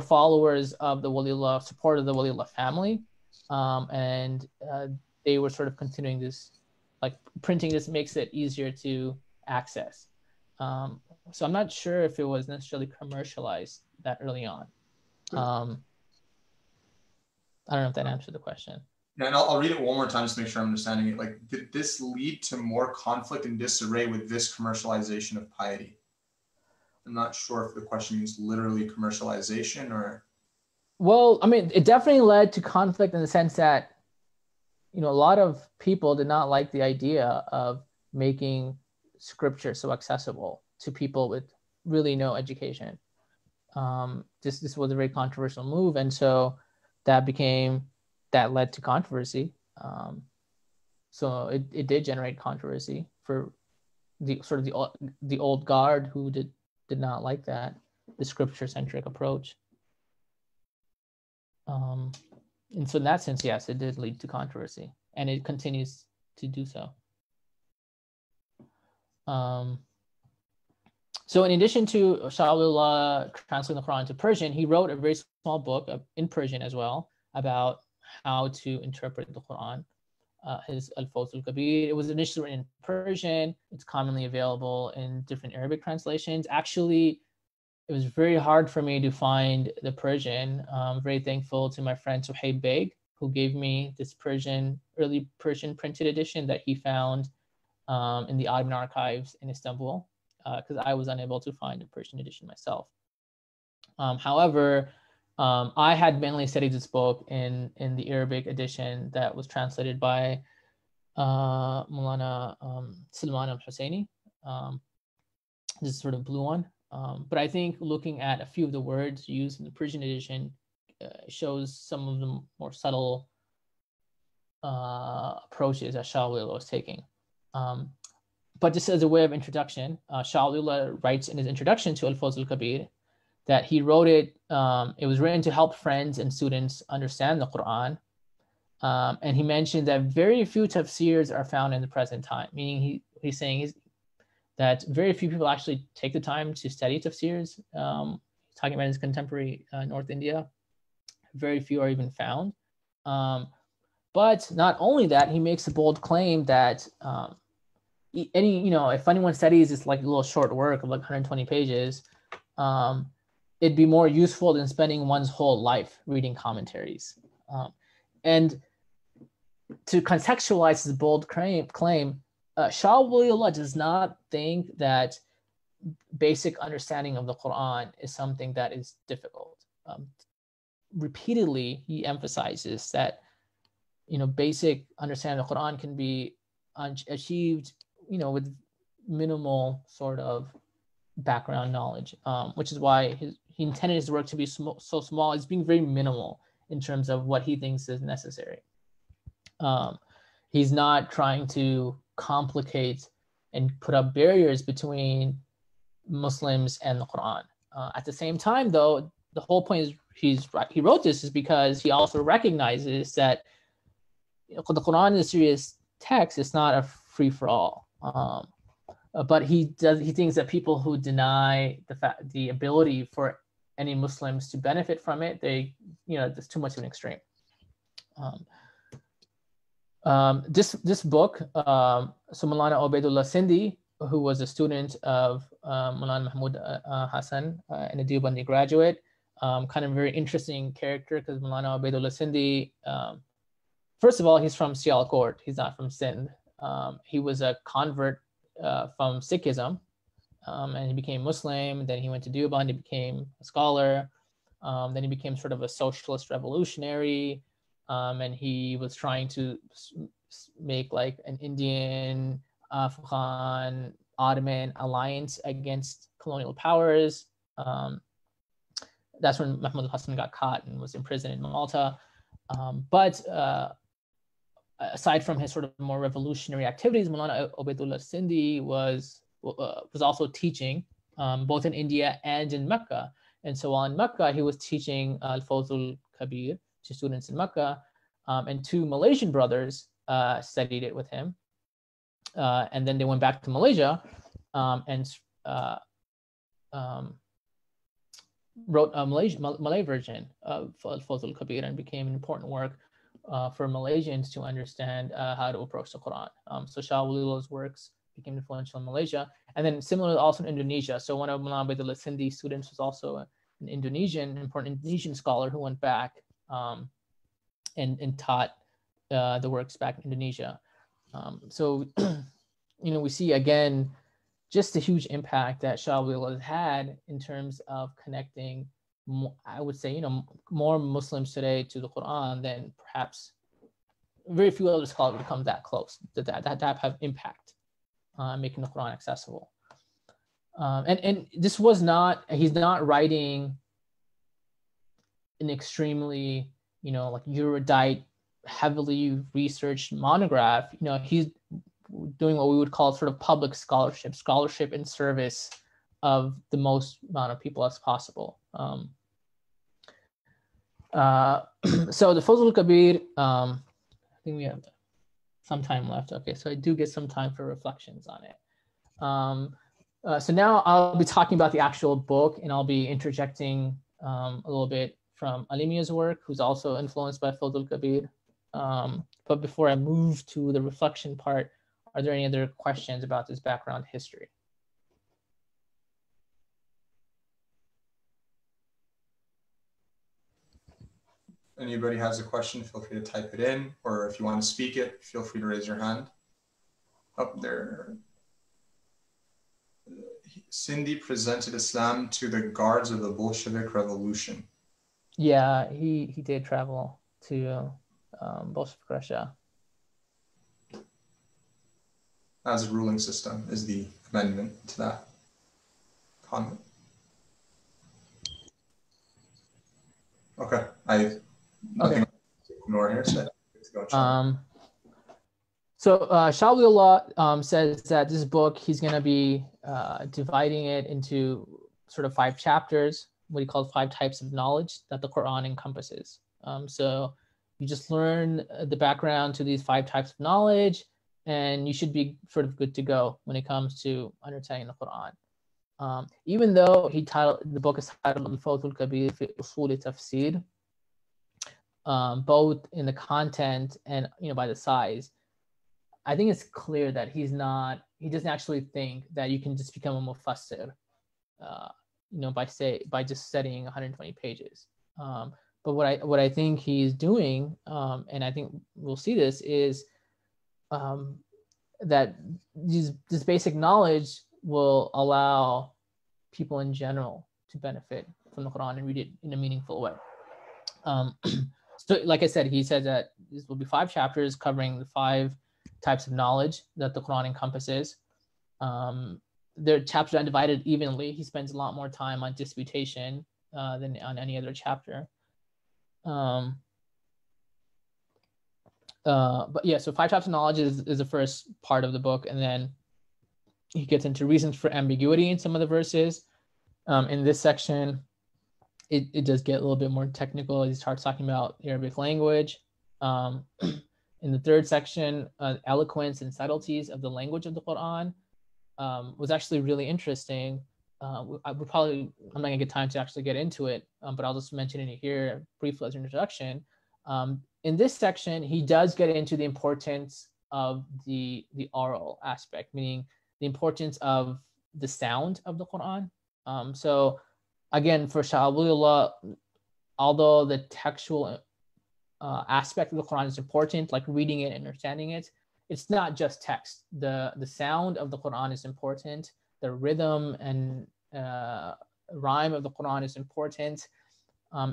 followers of the Waliullah, support of the Waliullah family, and they were sort of continuing this, like printing this makes it easier to access. So I'm not sure if it was necessarily commercialized that early on. I don't know if that answered the question. Yeah, and I'll read it one more time to make sure I'm understanding it. Like, did this lead to more conflict and disarray with this commercialization of piety? I'm not sure if the question means literally commercialization or... Well, I mean, it definitely led to conflict in the sense that, a lot of people did not like the idea of making scripture so accessible to people with really no education. This was a very controversial move, and so that led to controversy. So it did generate controversy for the sort of the old guard who did not like the scripture-centric approach. And so in that sense, yes, it did lead to controversy, and it continues to do so. So in addition to Shah Wali Allah translating the Quran into Persian, he wrote a very small book in Persian as well about how to interpret the Quran, his Al-Fawz al-Kabir. It was initially written in Persian. It's commonly available in different Arabic translations. Actually, it was very hard for me to find the Persian. I'm very thankful to my friend Suhaib Beg, who gave me this early Persian printed edition that he found in the Ottoman archives in Istanbul, because I was unable to find a Persian edition myself. However, I had mainly studied this book in the Arabic edition that was translated by Maulana Salman al-Husseini. This sort of blue one. But I think looking at a few of the words used in the Persian edition shows some of the more subtle approaches that Shah Wali Allah was taking. But just as a way of introduction, Shah Wali Allah writes in his introduction to Al-Fawz al-Kabir that he wrote it, it was written to help friends and students understand the Quran. And he mentioned that very few tafsirs are found in the present time, meaning he's saying that very few people actually take the time to study tafsirs. Talking about his contemporary North India, very few are even found. But not only that, he makes a bold claim that if anyone studies this like a little short work of like 120 pages, it'd be more useful than spending one's whole life reading commentaries. And to contextualize this bold claim, Shah Wali Allah does not think that basic understanding of the Quran is something that is difficult. Repeatedly, he emphasizes that basic understanding of the Quran can be achieved with minimal sort of background knowledge, which is why he intended his work to be so small. It's being very minimal in terms of what he thinks is necessary. He's not trying to complicate and put up barriers between Muslims and the Quran. At the same time, though, the whole point is he wrote this is because he also recognizes that the Quran is a serious text. It's not a free-for-all. But he thinks that people who deny the ability for any Muslims to benefit from it, there's too much of an extreme. This book, so Maulana Ubaidullah Sindhi who was a student of Maulana Mahmud Hasan and a Deobandi graduate. Kind of a very interesting character because Maulana Ubaidullah Sindhi, first of all, he's from Sialkot. He's not from Sindh. He was a convert from Sikhism, and he became Muslim. Then he went to Deoband. He became a scholar. Then he became sort of a socialist revolutionary, and he was trying to make like an Indian, Afghan, Ottoman alliance against colonial powers. That's when Mahmud Hassan got caught and was imprisoned in Malta. But aside from his sort of more revolutionary activities, Maulana Ubaidullah Sindhi was also teaching both in India and in Mecca. And so while in Mecca, he was teaching Al-Fawzul Kabir to students in Mecca, and two Malaysian brothers studied it with him. And then they went back to Malaysia and wrote a Malay version of Al-Fawzul Kabir, and became an important work for Malaysians to understand how to approach the Quran. So Shah Wali Allah's works became influential in Malaysia, and then similarly also in Indonesia. So one of Maulana Ubaidullah Sindhi's students was also an important Indonesian scholar who went back and taught the works back in Indonesia. So we see again just the huge impact that Shah Wali Allah has had in terms of connecting, I would say, more Muslims today to the Quran than perhaps very few other scholars would come that close that have impact making the Quran accessible. And this was not, he's not writing an extremely, like erudite, heavily researched monograph. He's doing what we would call sort of public scholarship in service of the most amount of people as possible. So the Fawzul Kabir, I think we have some time left. Okay, so I do get some time for reflections on it. So now I'll be talking about the actual book, and I'll be interjecting a little bit from Alimia's work, who's also influenced by Fawzul Kabir. But before I move to the reflection part, are there any other questions about this background history? Anybody has a question, feel free to type it in, or if you want to speak it, feel free to raise your hand. Up there. Sindhi presented Islam to the guards of the Bolshevik Revolution. Yeah, he did travel to Bolshevik Russia. As a ruling system is the amendment to that comment. Okay, nothing to ignore here. So Shah Wali Allah says that this book, he's going to be dividing it into sort of 5 chapters, what he calls 5 types of knowledge that the Quran encompasses. So you just learn the background to these 5 types of knowledge, and you should be sort of good to go when it comes to understanding the Quran. Even though the book is titled Al-Fawzul Kabir fi Usul Tafsir, both in the content and by the size, I think it's clear that he doesn't actually think that you can just become a mufassir, by just studying 120 pages. But what I think he's doing, and I think we'll see this, is that this basic knowledge will allow people in general to benefit from the Quran and read it in a meaningful way. So like I said, he said that this will be 5 chapters covering the 5 types of knowledge that the Quran encompasses. Their chapters are divided evenly. He spends a lot more time on disputation than on any other chapter. But yeah, so 5 types of knowledge is the first part of the book, and then he gets into reasons for ambiguity in some of the verses. In this section, it does get a little bit more technical. He starts talking about the Arabic language. In the 3rd section, eloquence and subtleties of the language of the Quran was actually really interesting. I'm not gonna get time to actually get into it, but I'll just mention it here briefly as an introduction. In this section, he does get into the importance of the oral aspect, meaning the importance of the sound of the Quran. So again, for Shah Wali Allah, although the textual aspect of the Quran is important, like reading it and understanding it, it's not just text. The sound of the Quran is important. The rhythm and rhyme of the Quran is important,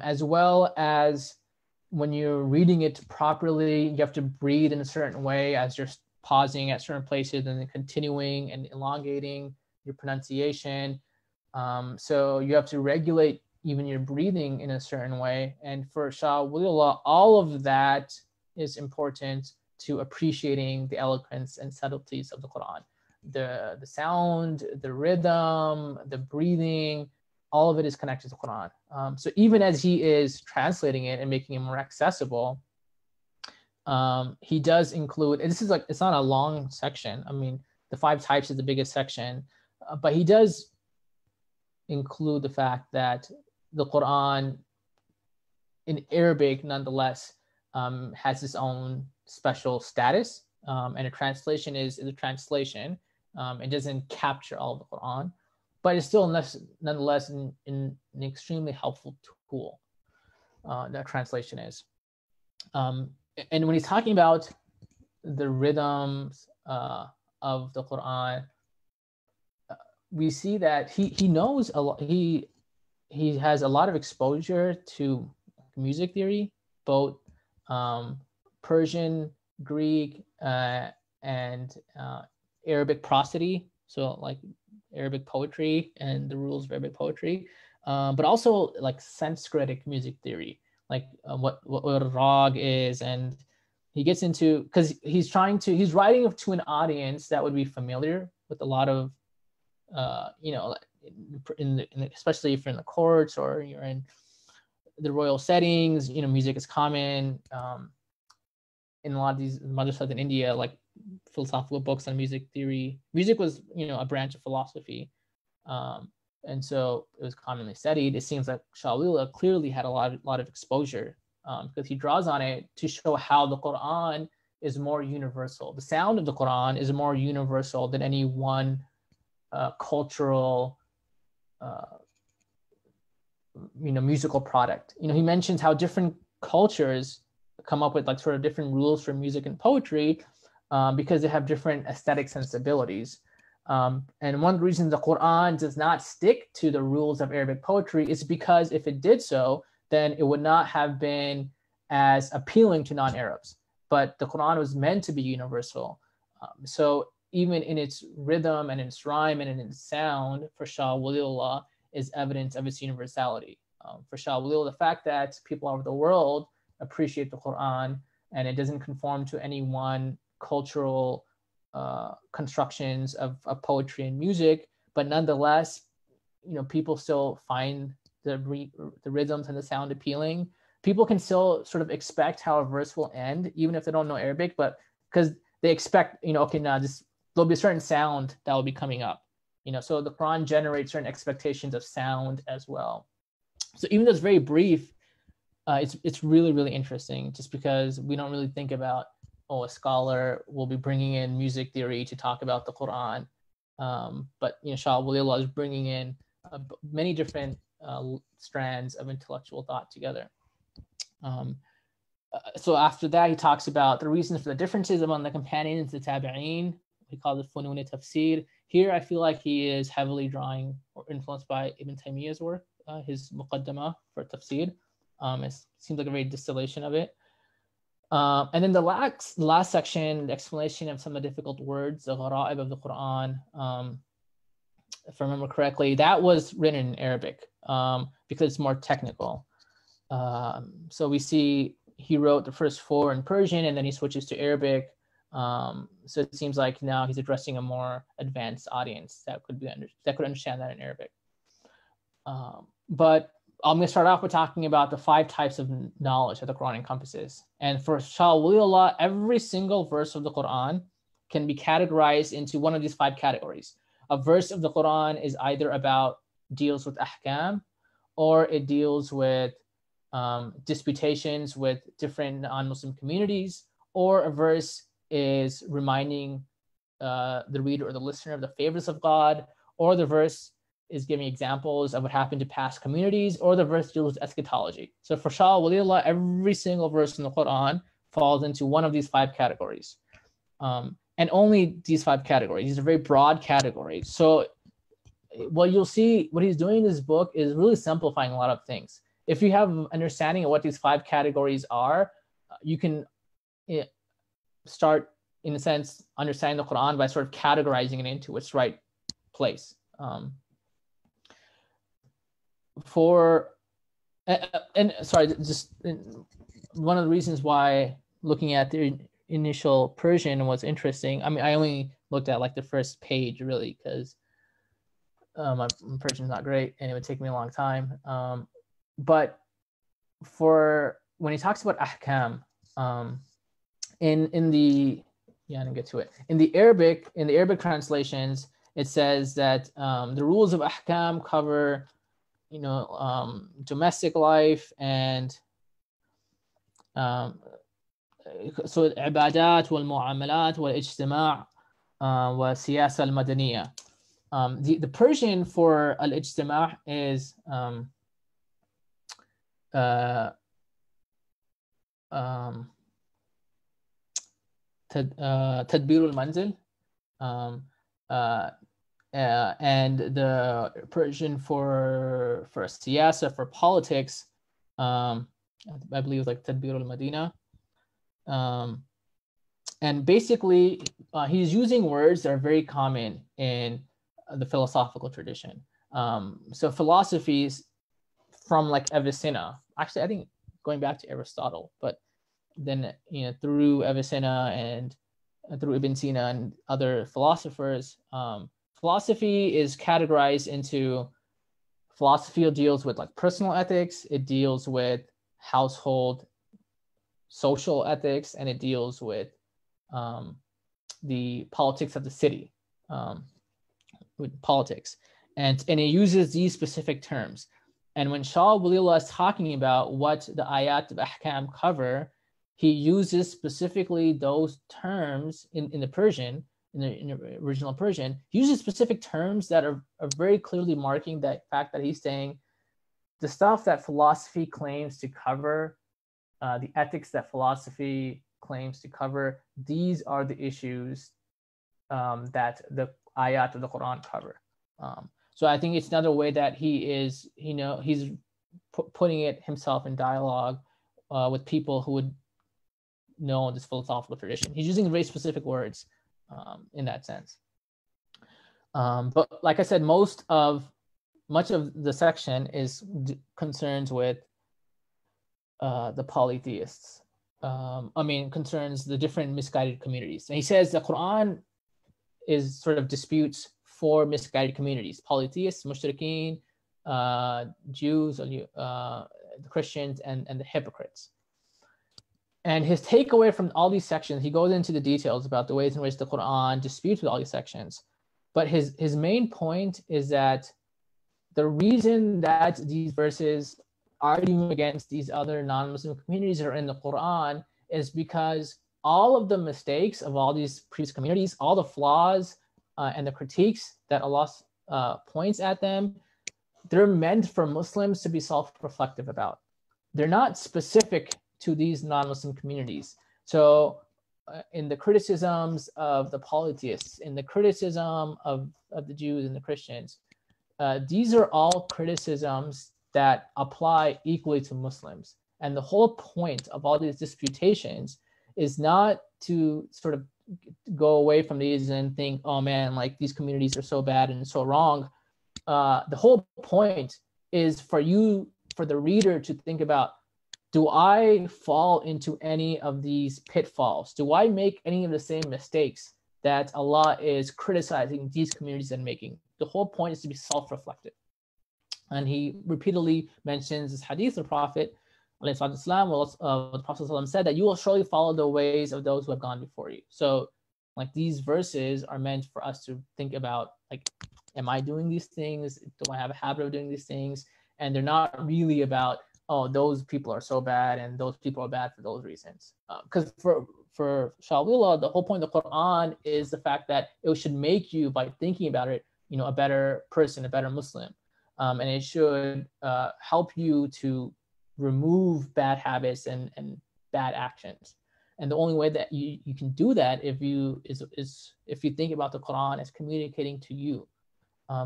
as well as when you're reading it properly, you have to breathe in a certain way as you're pausing at certain places and then continuing and elongating your pronunciation. So you have to regulate even your breathing in a certain way. And for Shah Wali Allah, all of that is important to appreciating the eloquence and subtleties of the Quran. The sound, the rhythm, the breathing, all of it is connected to the Quran. So even as he is translating it and making it more accessible, he does include, and this is like, it's not a long section. I mean, the 5 types is the biggest section, but he does include the fact that the Quran in Arabic nonetheless has its own special status, and a translation is a translation. It doesn't capture all of the Quran, but it's still nonetheless an extremely helpful tool. That translation is. And when he's talking about the rhythms of the Quran, we see that he knows a lot. He has a lot of exposure to music theory, both Persian, Greek, and Arabic prosody. So like Arabic poetry and the rules of Arabic poetry, but also like Sanskritic music theory, like what a rag is. And he gets into, because he's writing to an audience that would be familiar with a lot of, especially if you're in the courts or you're in the royal settings, music is common. In a lot of these madrasas in India, like philosophical books on music theory, music was, a branch of philosophy. And so it was commonly studied. It seems like Shah Wali Allah clearly had a lot of exposure, because he draws on it to show how the Quran is more universal. The sound of the Quran is more universal than any one cultural, musical product. He mentions how different cultures come up with like sort of different rules for music and poetry, because they have different aesthetic sensibilities. And one of the reasons the Quran does not stick to the rules of Arabic poetry is because if it did so, then it would not have been as appealing to non-Arabs. But the Quran was meant to be universal. So even in its rhythm and its rhyme and in its sound, for Shah Wali Allah is evidence of its universality. For Shah Wali Allah, the fact that people all over the world appreciate the Quran and it doesn't conform to any one cultural constructions of poetry and music, but nonetheless, people still find the rhythms and the sound appealing. People can still sort of expect how a verse will end, even if they don't know Arabic, but because they expect, okay, now there'll be a certain sound that will be coming up. So the Quran generates certain expectations of sound as well. So even though it's very brief, it's really, really interesting, just because we don't really think about, a scholar will be bringing in music theory to talk about the Quran. But Shah Wali Allah is bringing in many different strands of intellectual thought together. So after that, he talks about the reasons for the differences among the companions, the tabi'een. We call it funun tafsir. Here, I feel like he is heavily drawing or influenced by Ibn Taymiyyah's work, his muqaddamah for tafsir. It seems like a very distillation of it. And then the last section, the explanation of some of the difficult words, the ghara'ib of the Quran, if I remember correctly, that was written in Arabic because it's more technical. So we see he wrote the first 4 in Persian and then he switches to Arabic. So it seems like now he's addressing a more advanced audience that could understand that in Arabic. But I'm going to start off with talking about the 5 types of knowledge that the Quran encompasses. And for Shah Wali Allah, every single verse of the Quran can be categorized into one of these 5 categories. A verse of the Quran is either deals with ahkam, or it deals with disputations with different non-Muslim communities, or a verse is reminding the reader or the listener of the favors of God, or the verse is giving examples of what happened to past communities, or the verse deals with eschatology. So for Shah Wali Allah, every single verse in the Quran falls into one of these 5 categories. And only these 5 categories. These are very broad categories. So what you'll see, what he's doing in this book is really simplifying a lot of things. If you have an understanding of what these 5 categories are, you can start, in a sense, understanding the Quran by sort of categorizing it into its right place. Just one of the reasons why looking at the initial Persian was interesting. I mean, I only looked at like the first page really because my Persian is not great and it would take me a long time. But for when he talks about ahkam, in the I didn't get to it. In the Arabic translations, it says that the rules of ahkam cover, domestic life and so العبادات والمعاملات والاجتماع والسياسة المدنية. The Persian for al-ijtima' is تدبير المنزل, and the Persian for siyasa, for politics, I believe it's like تدبير المدينة. And basically, he's using words that are very common in the philosophical tradition. So philosophies from like Avicenna, actually, I think going back to Aristotle, but then through Avicenna and through Ibn Sina and other philosophers, philosophy is categorized into philosophy deals with like personal ethics, it deals with household social ethics, and it deals with the politics of the city, with politics, and it uses these specific terms. And when Shah Wali Allah is talking about what the ayat of ahkam cover, he uses specifically those terms in the Persian, in the original Persian. He uses specific terms that are very clearly marking that fact that he's saying the stuff that philosophy claims to cover, the ethics that philosophy claims to cover, these are the issues that the ayat of the Quran cover. So I think it's another way that he is, he's putting it himself in dialogue with people who would know this philosophical tradition. He's using very specific words in that sense. But like I said, much of the section is concerns with the polytheists. Concerns the different misguided communities. And he says the Quran is sort of disputes 4 misguided communities: polytheists, mushrikeen, Jews, the Christians, and the hypocrites. And his takeaway from all these sections, he goes into the details about the ways in which the Quran disputes with all these sections. But his main point is that the reason that these verses arguing against these other non-Muslim communities that are in the Quran is because all of the mistakes of all these previous communities, all the flaws and the critiques that Allah points at them, they're meant for Muslims to be self-reflective about. They're not specific to these non-Muslim communities. So in the criticisms of the polytheists, in the criticism of the Jews and the Christians, these are all criticisms that apply equally to Muslims. And the whole point of all these disputations is not to sort of go away from these and think, oh man, like these communities are so bad and so wrong. The whole point is for the reader to think about, do I fall into any of these pitfalls? Do I make any of the same mistakes that Allah is criticizing these communities and making? The whole point is to be self-reflective. And he repeatedly mentions this hadith of the Prophet, the Prophet said that you will surely follow the ways of those who have gone before you. So like these verses are meant for us to think about, like, am I doing these things? Do I have a habit of doing these things? And they're not really about, oh, those people are so bad and those people are bad for those reasons. Because for Shah Wali Allah, the whole point of the Quran is the fact that it should make you, by thinking about it, a better person, a better Muslim. And it should help you to remove bad habits and bad actions. And the only way that you can do that if you think about the Quran as communicating to you.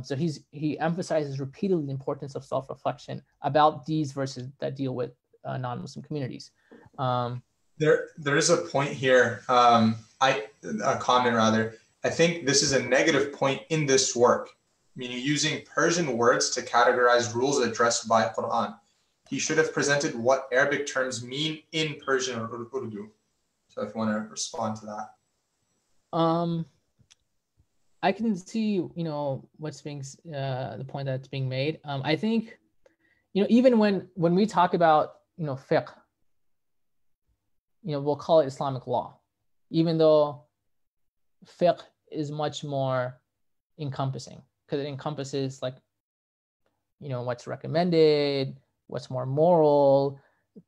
So he emphasizes repeatedly the importance of self-reflection about these verses that deal with non-Muslim communities. There is a point here, a comment rather. I think this is a negative point in this work, meaning using Persian words to categorize rules addressed by Quran. He should have presented what Arabic terms mean in Persian or Urdu. So if you want to respond to that. I can see, what's being, the point that's being made. I think, even when we talk about, fiqh, we'll call it Islamic law, even though fiqh is much more encompassing, because it encompasses what's recommended, what's more moral,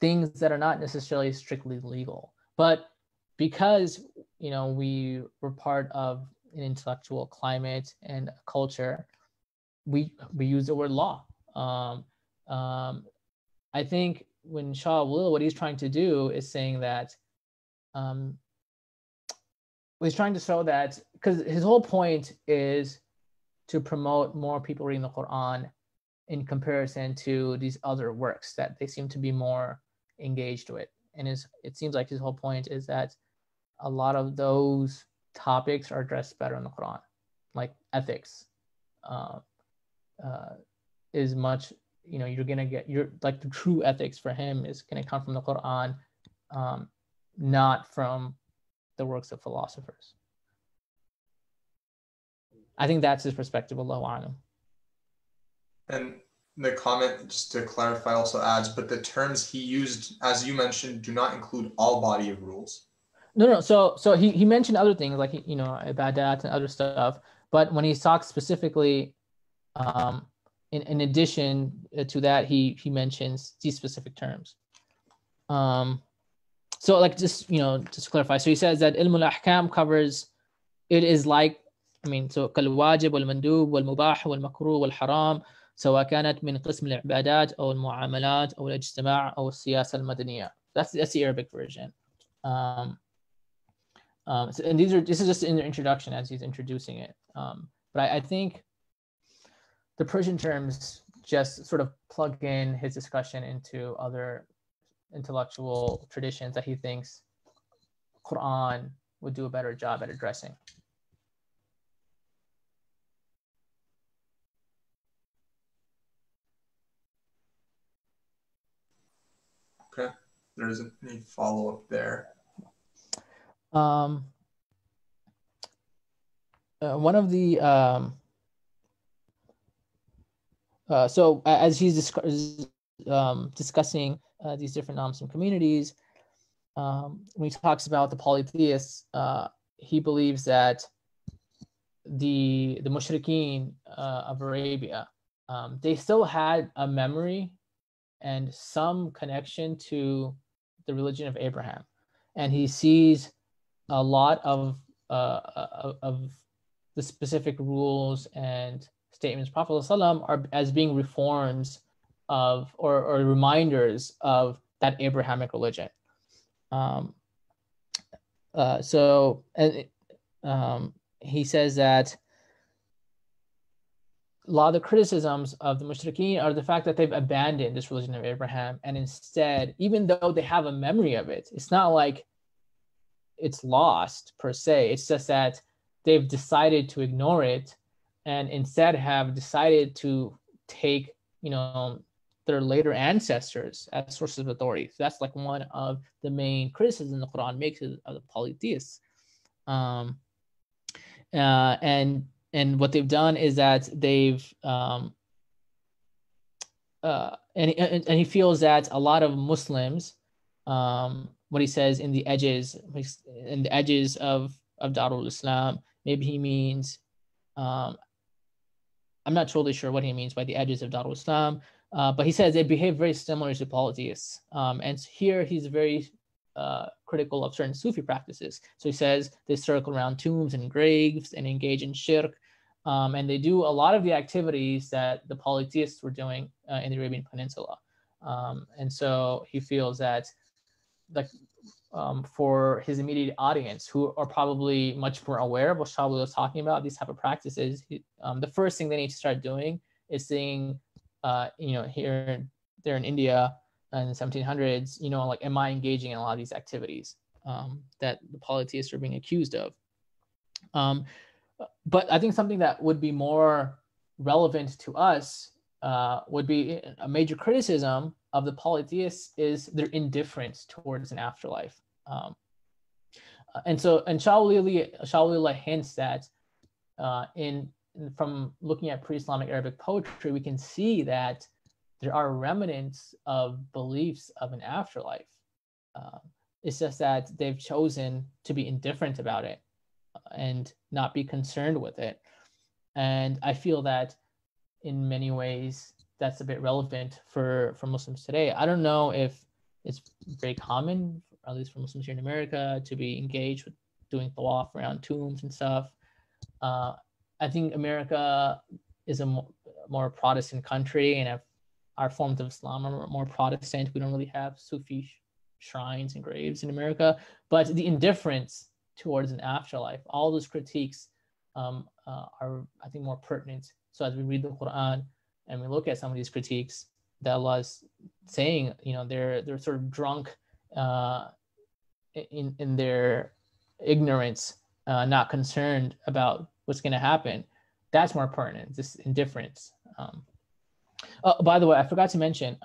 things that are not necessarily strictly legal. But because, we were part of an intellectual climate and culture, we use the word law. I think when Shah Wali, what he's trying to do is saying that, he's trying to show that, because his whole point is to promote more people reading the Quran in comparison to these other works that they seem to be more engaged with. And it seems like his whole point is that a lot of those topics are addressed better in the Quran, like ethics is much, you're going to get the true ethics for him is going to come from the Quran, not from the works of philosophers. I think that's his perspective, Allahu A'lam. And the comment, just to clarify, also adds, but the terms he used, as you mentioned, do not include all body of rules. No. So he mentioned other things like, ibadat and other stuff. But when he talks specifically, in addition to that, he mentions these specific terms. So just to clarify, so he says that ilm al-ahkam covers, it is like, so كالواجب والمندوب والمباح والمكروه والحرام سواء كانت من قسم العبادات أو المعاملات أو الاجتماع أو السياسة المدنية. That's the Arabic version. And this is just in the introduction as he's introducing it. But I think the Persian terms just sort of plug in his discussion into other intellectual traditions that he thinks Quran would do a better job at addressing. Okay, there isn't any follow-up there. One of the so as he's discussing these different non-Muslim communities, when he talks about the polytheists, he believes that the mushrikeen of Arabia, they still had a memory and some connection to the religion of Abraham, and he sees a lot of the specific rules and statements of Prophet ﷺ are as being reforms of or reminders of that Abrahamic religion. He says that a lot of the criticisms of the mushrikeen are the fact that they've abandoned this religion of Abraham, and instead, even though they have a memory of it, it's not like it's lost per se. It's just that they've decided to ignore it and instead have decided to take, their later ancestors as sources of authority. So that's like one of the main criticisms the Quran makes of the polytheists. And what they've done is that they've and he feels that a lot of Muslims, what he says in the edges of Darul Islam, maybe he means, I'm not totally sure what he means by the edges of Darul Islam, but he says they behave very similar to polytheists. And here he's very critical of certain Sufi practices. So he says they circle around tombs and graves and engage in shirk. And they do a lot of the activities that the polytheists were doing in the Arabian Peninsula. And so he feels that like for his immediate audience, who are probably much more aware of what Shah Wali was talking about, these type of practices, the first thing they need to start doing is seeing, here there in India in the 1700s, like, am I engaging in a lot of these activities that the polytheists are being accused of? But I think something that would be more relevant to us would be a major criticism of the polytheists is their indifference towards an afterlife. And Shah Wali Allah hints that from looking at pre-Islamic Arabic poetry, we can see that there are remnants of beliefs of an afterlife. It's just that they've chosen to be indifferent about it and not be concerned with it. And I feel that in many ways, that's a bit relevant for Muslims today. I don't know if it's very common, at least for Muslims here in America, to be engaged with doing tawaf around tombs and stuff. I think America is a more Protestant country, and our forms of Islam are more Protestant. We don't really have Sufi shrines and graves in America, but the indifference towards an afterlife, all those critiques are, I think, more pertinent. So as we read the Quran and we look at some of these critiques that Allah is saying, they're sort of drunk in their ignorance, not concerned about what's going to happen. That's more pertinent, this indifference. By the way, I forgot to mention,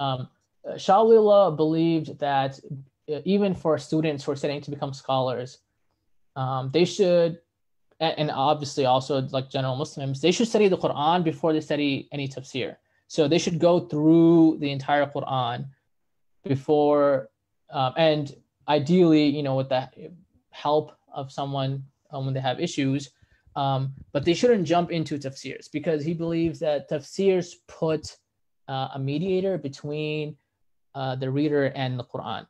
Shah Wali Allah believed that even for students who are studying to become scholars, they should, and obviously also like general Muslims, they should study the Quran before they study any tafsir. So they should go through the entire Quran before, and ideally, with the help of someone when they have issues, but they shouldn't jump into tafsirs, because he believes that tafsirs put a mediator between the reader and the Quran.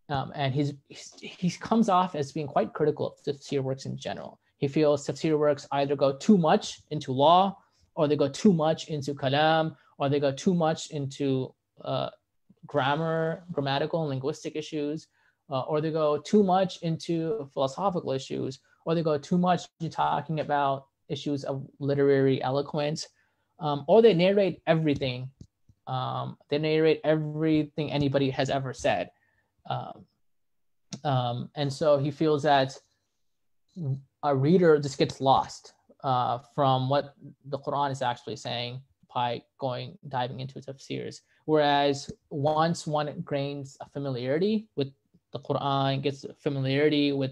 And he comes off as being quite critical of tafsir works in general. He feels tafsir works either go too much into law, or they go too much into kalam, or they go too much into grammatical and linguistic issues, or they go too much into philosophical issues, or they go too much into talking about issues of literary eloquence, or they narrate everything. They narrate everything anybody has ever said. And so he feels that a reader just gets lost from what the Quran is actually saying by diving into tafsirs. Whereas once one gains a familiarity with the Quran, gets familiarity with,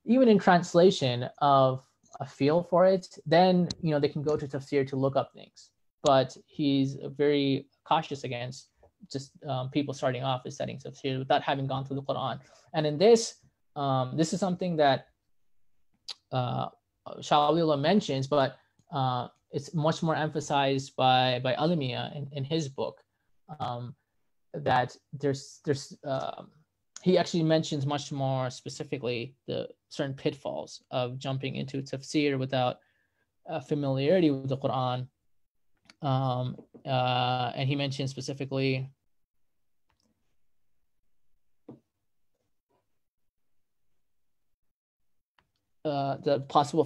even in translation, of a feel for it, then they can go to tafsir to look up things. But he's very cautious against just people starting off as studying tafsir without having gone through the Quran. And in this is something that Shah Wali Allah mentions, but it's much more emphasized by Alamiya in his book, that there's he actually mentions much more specifically the certain pitfalls of jumping into tafsir without familiarity with the Quran. And he mentioned specifically the possible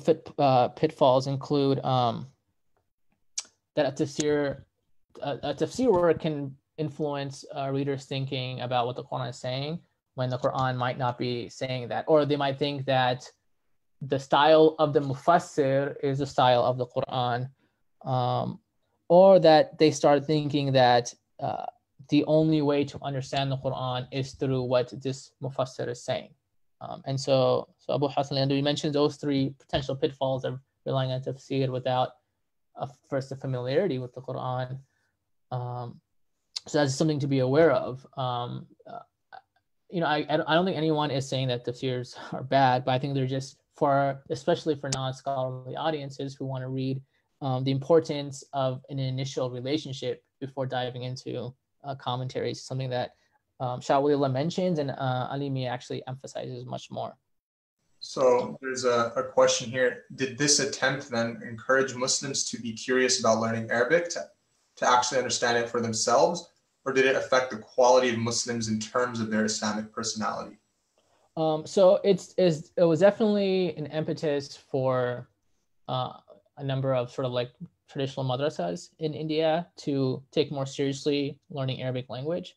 pitfalls include that a tafsir work can influence readers thinking about what the Quran is saying when the Quran might not be saying that, or they might think that the style of the mufassir is the style of the Quran, or that they start thinking that the only way to understand the Quran is through what this mufassir is saying. And so Abul Hasan al-Nadwi mentions those three potential pitfalls of relying on tafsir without first a familiarity with the Quran. So that's something to be aware of. I don't think anyone is saying that tafsirs are bad, but I think they're just especially for non-scholarly audiences who want to read the importance of an initial relationship before diving into commentaries, something that Shah Wali Allah mentions, and Alimi actually emphasizes much more. So there's a question here. Did this attempt then encourage Muslims to be curious about learning Arabic, to actually understand it for themselves, or did it affect the quality of Muslims in terms of their Islamic personality? So it was definitely an impetus for a number of sort of like traditional madrasas in India to take more seriously learning Arabic language.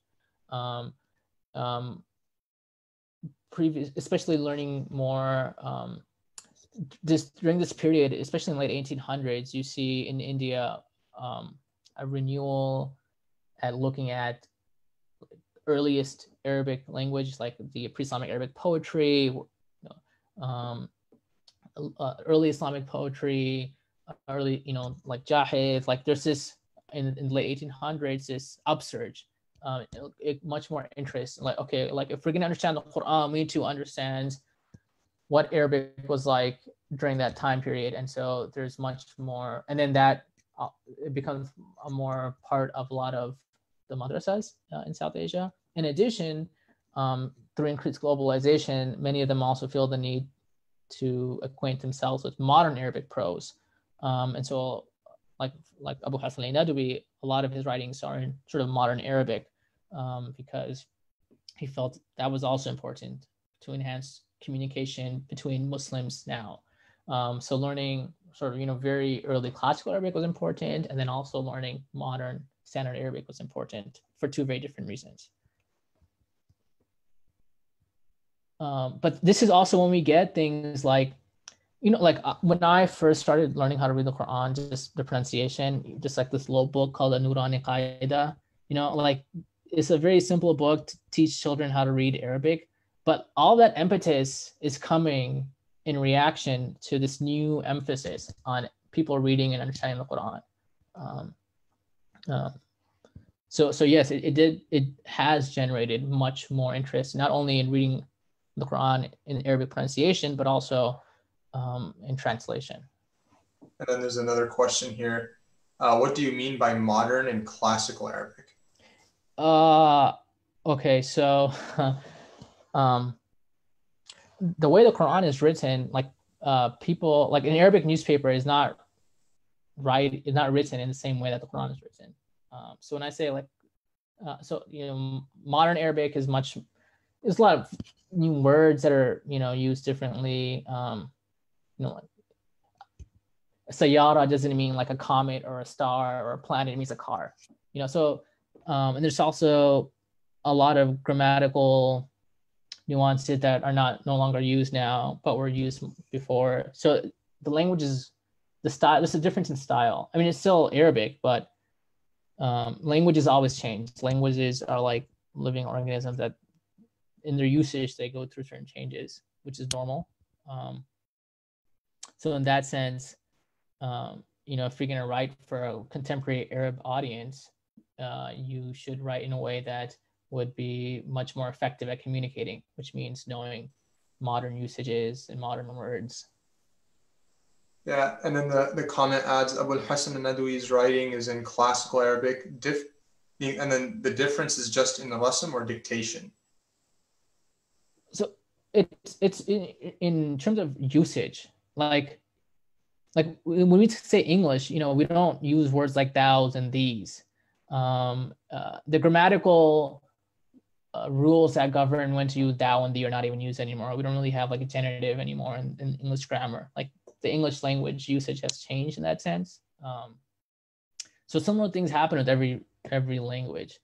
Especially learning more during this period, especially in the late 1800s, you see in India a renewal at looking at earliest Arabic language, like the pre-Islamic Arabic poetry, early Islamic poetry, early, like Jahid, like there's this in the late 1800s, this upsurge, much more interest. Like, okay, like if we're going to understand the Quran, we need to understand what Arabic was like during that time period. And so there's much more, and then that it becomes a more part of a lot of the madrasas in South Asia. In addition, through increased globalization, many of them also feel the need to acquaint themselves with modern Arabic prose. And so like Abul Hasan al-Nadwi, a lot of his writings are in sort of modern Arabic because he felt that was also important to enhance communication between Muslims now. So learning sort of, very early classical Arabic was important, and then also learning modern standard Arabic was important for two very different reasons. But this is also when we get things like, when I first started learning how to read the Quran, just the pronunciation, just like this little book called the Nurani Qaida, like it's a very simple book to teach children how to read Arabic, but all that impetus is coming in reaction to this new emphasis on people reading and understanding the Quran. So yes, it has generated much more interest, not only in reading the Quran in Arabic pronunciation, but also in translation. And then there's another question here. What do you mean by modern and classical Arabic? Okay, so the way the Quran is written, like people, like an Arabic newspaper is not written in the same way that the Quran is written. So when I say like, modern Arabic is there's a lot of new words that are, used differently. Like Sayyara doesn't mean like a comet or a star or a planet, it means a car. So and there's also a lot of grammatical nuances that are no longer used now, but were used before. So the language is the style. There's a difference in style. I mean, it's still Arabic, but languages always change. Languages are like living organisms that, in their usage, they go through certain changes, which is normal. So in that sense, if you're going to write for a contemporary Arab audience, you should write in a way that would be much more effective at communicating, which means knowing modern usages and modern words. Yeah, and then the comment adds, Abul Hasan al-Nadwi's writing is in classical Arabic, and then the difference is just in the rasm or dictation. So it's in terms of usage, like when we say English, we don't use words like thous and these. The grammatical rules that govern when to use thou and thee are not even used anymore. We don't really have like a genitive anymore in English grammar. Like the English language usage has changed in that sense. So similar things happen with every language.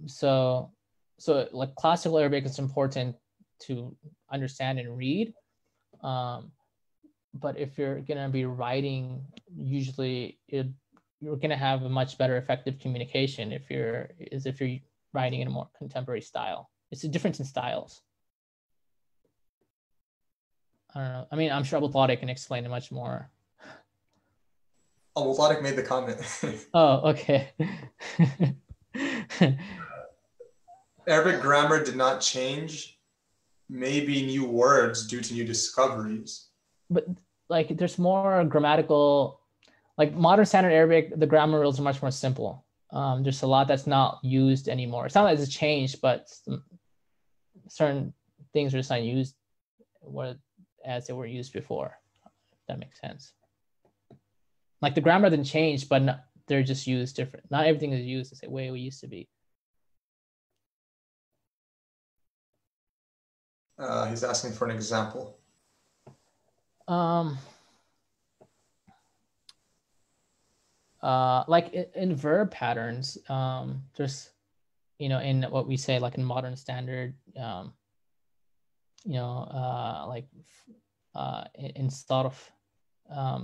So like classical Arabic is important to understand and read. But if you're going to be writing, usually you're going to have a much better effective communication if you're writing in a more contemporary style. It's a difference in styles. I don't know. I mean, I'm sure Abu Tariq can explain it much more. Abu Tariq made the comment. Oh, okay. Arabic grammar did not change. Maybe new words due to new discoveries. But like, there's more grammatical, like modern standard Arabic, the grammar rules are much more simple. There's a lot that's not used anymore. It's not that it's changed, but certain things are just not used as they were used before. If that makes sense. Like the grammar didn't change, but they're just used different. Not everything is used the same way we used to be. He's asking for an example. Like in verb patterns, there's, in what we say, like in modern standard, like in sort of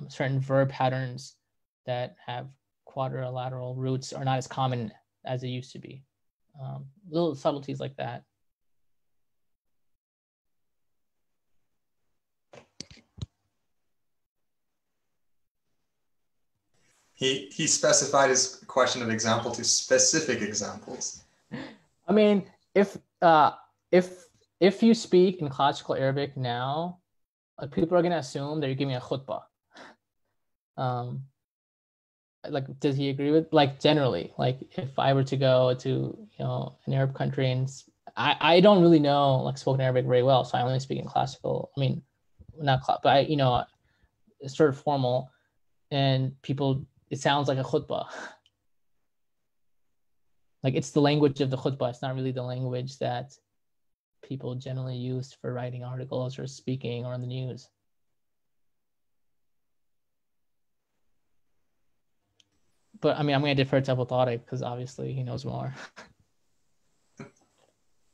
certain verb patterns that have quadrilateral roots are not as common as they used to be. Little subtleties like that. He specified his question of example to specific examples. I mean, if you speak in classical Arabic now, like people are gonna assume that you're giving a khutbah. Like, does he agree with, like, generally, like if I were to go to an Arab country, and I don't really know like spoken Arabic very well, so I only speak in classical. I mean, not but it's sort of formal, and people, it sounds like a khutbah. Like it's the language of the khutbah. It's not really the language that people generally use for writing articles or speaking or on the news. But I mean, I'm going to defer to Abu Tariq because obviously he knows more.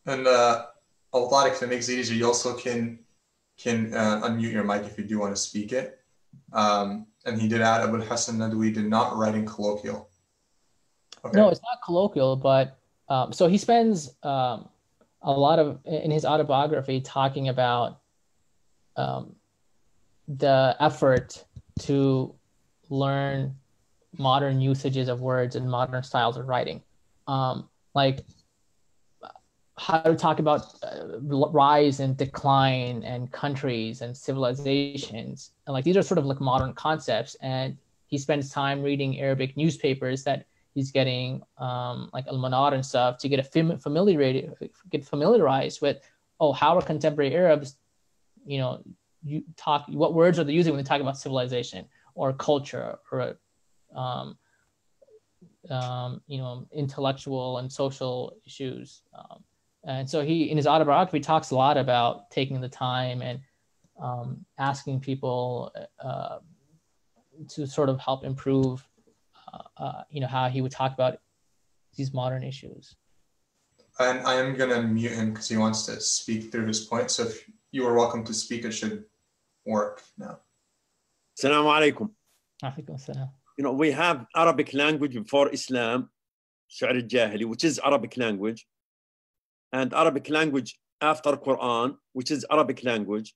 And Abu Tariq, if it makes it easier, you also can unmute your mic if you do want to speak it. And he did add, Abul Hasan Nadwi did not write in colloquial. Okay. No, it's not colloquial, but so he spends a lot of, in his autobiography, talking about the effort to learn modern usages of words and modern styles of writing, like how to talk about rise and decline and countries and civilizations, and like these are sort of like modern concepts. And he spends time reading Arabic newspapers that he's getting, like Al-Manar and stuff, to get familiarized with, how are contemporary Arabs, what words are they using when they talk about civilization or culture or intellectual and social issues. And so he, in his autobiography, talks a lot about taking the time and asking people to sort of help improve, how he would talk about these modern issues. And I am going to mute him because he wants to speak through his point. So if you are welcome to speak, it should work now. Assalamu alaikum. Alaikum assalam. We have Arabic language before Islam, Sha'r al-Jahili, which is Arabic language, and Arabic language after Quran, which is Arabic language.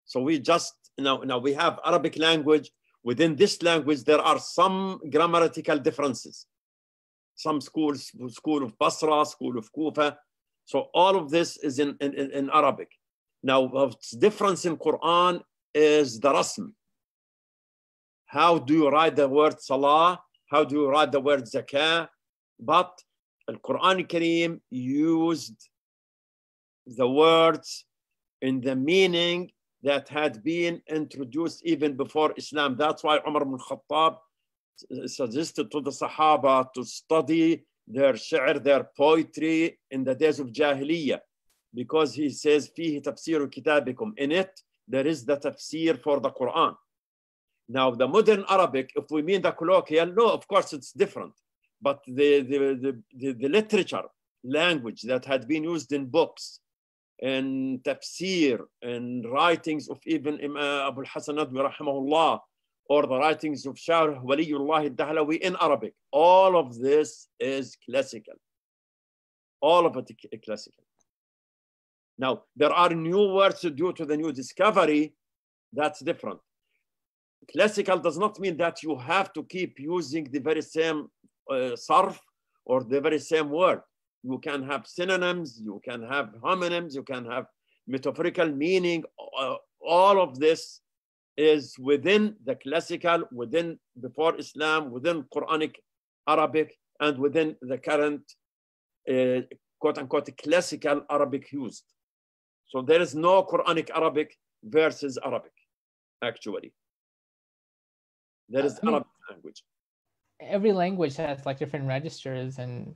So we just, now we have Arabic language. Within this language, there are some grammatical differences. Some schools, school of Basra, school of Kufa. So all of this is in Arabic. Now, what's difference in Quran is the rasm. How do you write the word salah? How do you write the word zakah? But Al-Quran Al-Kareem used the words in the meaning that had been introduced even before Islam. That's why Umar ibn Khattab suggested to the Sahaba to study their shi'r, their poetry in the days of Jahiliyyah, because he says, فيه تفسير كتابكم. In it, there is the tafsir for the Quran. Now, the modern Arabic, if we mean the colloquial, no, of course it's different. But the literature language that had been used in books and tafsir and writings of even Abul Hasan rahimahullah, or the writings of Shah Wali Allah al-Dahlawi in Arabic, all of this is classical. All of it is classical. Now, there are new words due to the new discovery. That's different. Classical does not mean that you have to keep using the very same sarf or the very same word. You can have synonyms, you can have homonyms, you can have metaphorical meaning. All of this is within the classical, within before Islam, within Quranic Arabic. and within the current quote unquote classical Arabic used. So there is no Quranic Arabic versus Arabic, actually. There is Arabic language. Every language has like different registers and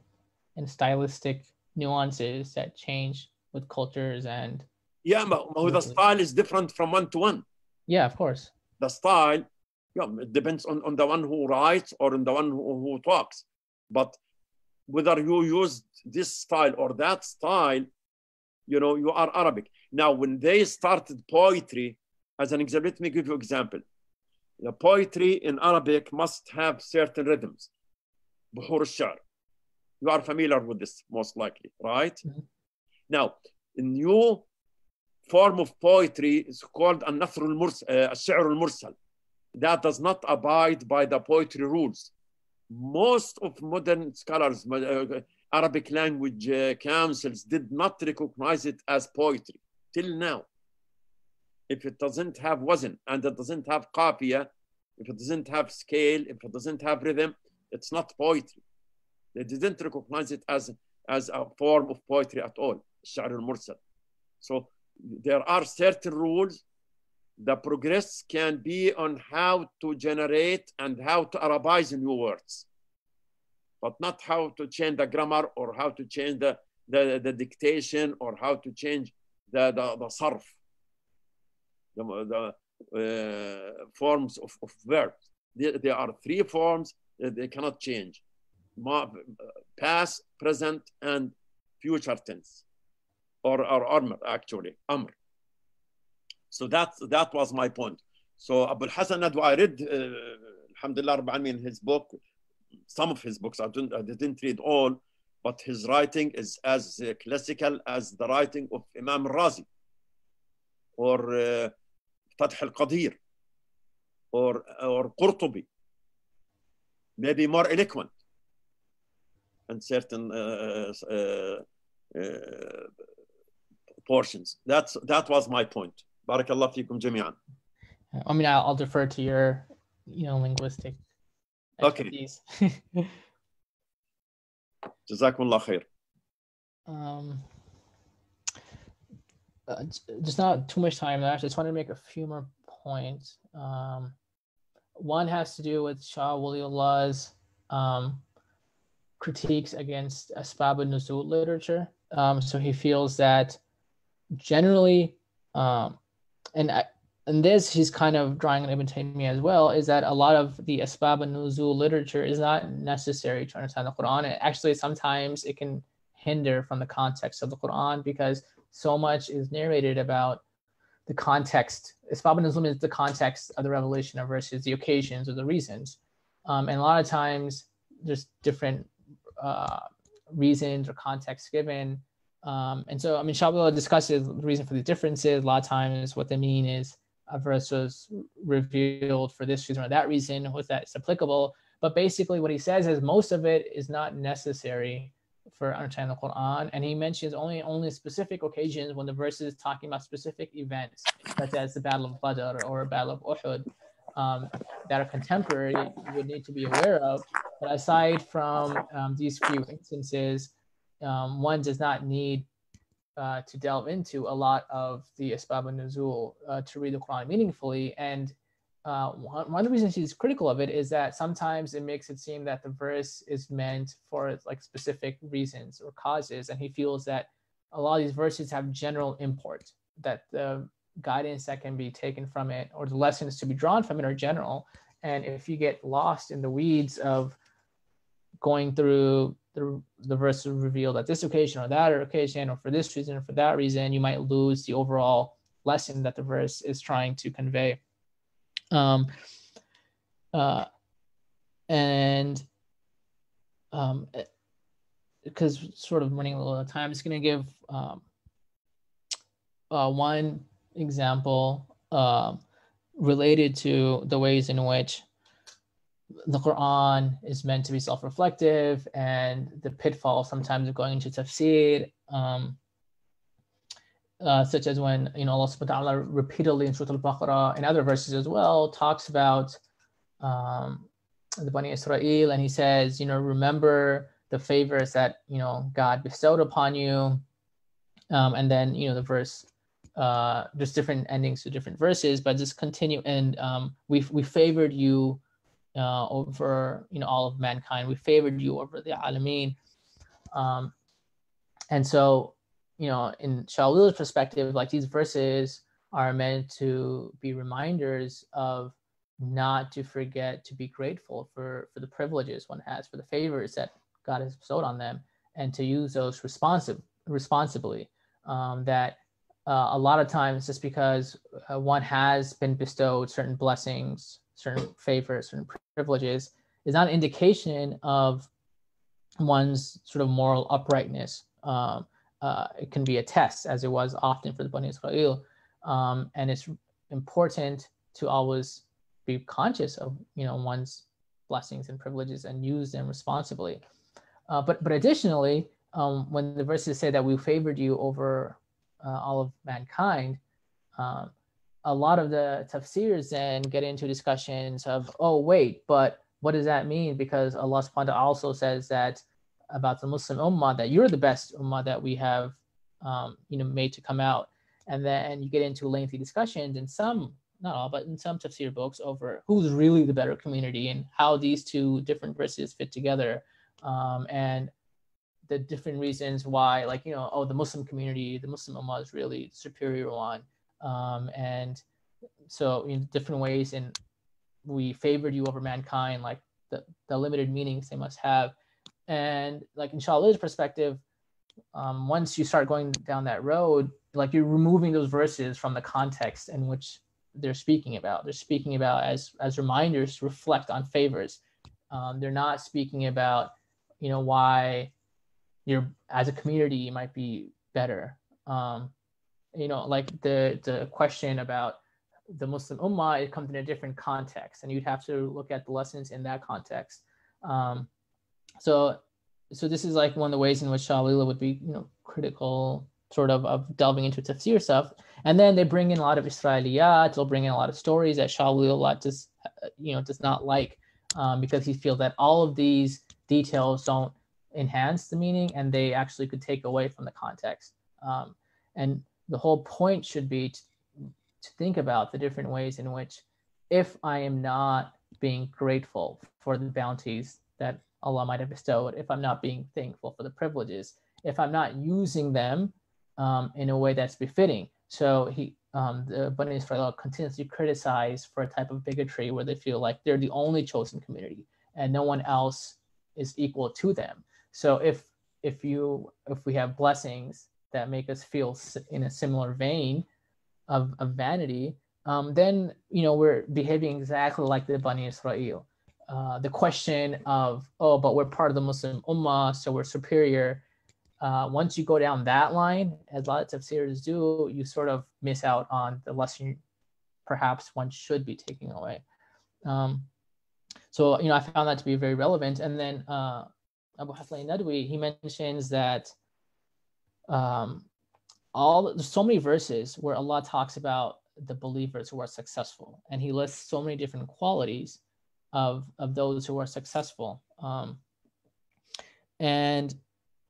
stylistic nuances that change with cultures and. Yeah, but the style is different from one to one. Yeah, of course. The style, yeah, it depends on the one who writes or on the one who talks. But whether you use this style or that style, you know, you are Arabic. Now, when they started poetry, as an example, let me give you an example. The poetry in Arabic must have certain rhythms. Buhur al-Sha'r. You are familiar with this, most likely, right? Mm-hmm. Now, a new form of poetry is called al-Sha'r al-Mursal. That does not abide by the poetry rules. Most of modern scholars, Arabic language councils did not recognize it as poetry till now. If it doesn't have wazn and it doesn't have qafiya, if it doesn't have scale, if it doesn't have rhythm, it's not poetry. They didn't recognize it as a form of poetry at all, Sha'r al-Mursal. So there are certain rules. The progress can be on how to generate and how to Arabize new words, but not how to change the grammar or how to change the dictation or how to change the sarf, the forms of verbs. There are three forms that they cannot change: past, present, and future tense, or amr, actually, amr. So that was my point. So Abul Hasan Nadwi, I read, alhamdulillah, Rabbil Alameen, his book, some of his books. I didn't read all, but his writing is as classical as the writing of Imam Razi, or Fath al-Qadir, or Qurtubi, maybe more eloquent in certain portions. That was my point. Barakallah fikum jami'an. I mean, I'll defer to your, linguistic expertise. Okay. Jazakumullah khair. Just not too much time left. I just want to make a few more points. One has to do with Shah Wali Allah's critiques against Asbab al-Nuzul literature. So he feels that generally, and this he's kind of drawing on Ibn Taymiyyah as well, is that a lot of the Asbab al-Nuzul literature is not necessary to understand the Quran. And actually, sometimes it can hinder from the context of the Quran because so much is narrated about the context. Asbab al-Nuzul is the context of the revelation of verses, the occasions or the reasons. And a lot of times there's different reasons or context given. And so, I mean, Shah Wali Allah discusses the reason for the differences. A lot of times what they mean is a verse was revealed for this reason or that reason, with that it's applicable. But basically what he says is most of it is not necessary for understanding the Quran. And he mentions only specific occasions when the verse is talking about specific events, such as the Battle of Badr or Battle of Uhud, that are contemporary, you would need to be aware of. But aside from these few instances, one does not need to delve into a lot of the Asbab al-Nuzul to read the Quran meaningfully. And one of the reasons he's critical of it is that sometimes it makes it seem that the verse is meant for like specific reasons or causes. And he feels that a lot of these verses have general import, that the guidance that can be taken from it or the lessons to be drawn from it are general. And if you get lost in the weeds of going through the verse revealed at this occasion or that occasion or for this reason or for that reason, you might lose the overall lesson that the verse is trying to convey. Because sort of running a little out of time, I'm just going to give one example related to the ways in which the Quran is meant to be self-reflective and the pitfall sometimes of going into tafsir, such as when Allah subhanahu wa ta'ala repeatedly in Surah Al-Baqarah and other verses as well talks about the Bani Israel, and he says, remember the favors that, God bestowed upon you. And then, the verse, there's different endings to different verses, but just continue. And we favored you over, all of mankind. We favored you over the Alameen. And so, in Shah Wali Allah's perspective, like these verses are meant to be reminders of not to forget to be grateful for the privileges one has, for the favors that God has bestowed on them, and to use those responsibly. That a lot of times, just because one has been bestowed certain blessings, certain favors, certain privileges, is not an indication of one's sort of moral uprightness. It can be a test, as it was often for the Bani Israel. And it's important to always be conscious of, one's blessings and privileges and use them responsibly. But additionally, when the verses say that we favored you over all of mankind, a lot of the tafsirs then get into discussions of, oh, wait, but what does that mean? Because Allah subhanahu wa ta'ala also says that about the Muslim ummah, that you're the best ummah that we have, made to come out. And then you get into lengthy discussions in some, not all, but in some tafsir books over who's really the better community and how these two different verses fit together. And the different reasons why, like, the Muslim community, the Muslim ummah is really superior one. And so in different ways, and we favored you over mankind, like the limited meanings they must have. And like in Shah Wali Allah's perspective, once you start going down that road, like you're removing those verses from the context in which they're speaking about. They're speaking about as reminders to reflect on favors. They're not speaking about, why you're as a community you might be better. Like the question about the Muslim ummah, it comes in a different context, and you'd have to look at the lessons in that context. So this is like one of the ways in which Shah Wali Allah would be, critical sort of delving into tafsir stuff. And then they bring in a lot of Israeliyat, they'll bring in a lot of stories that Shah Wali Allah does not like, because he feels that all of these details don't enhance the meaning and they actually could take away from the context. And the whole point should be to think about the different ways in which, if I am not being grateful for the bounties that Allah might have bestowed, if I'm not being thankful for the privileges, if I'm not using them in a way that's befitting. So the Bani Israel continuously criticized for a type of bigotry where they feel like they're the only chosen community and no one else is equal to them. So if we have blessings that make us feel in a similar vein of vanity, then we're behaving exactly like the Bani Israel. The question of, oh, but we're part of the Muslim ummah, so we're superior. Once you go down that line, as a lot of tafsirs do, you sort of miss out on the lesson perhaps one should be taking away. So I found that to be very relevant. And then Abul Hasan al-Nadwi, he mentions that there's so many verses where Allah talks about the believers who are successful, and he lists so many different qualities of those who are successful, and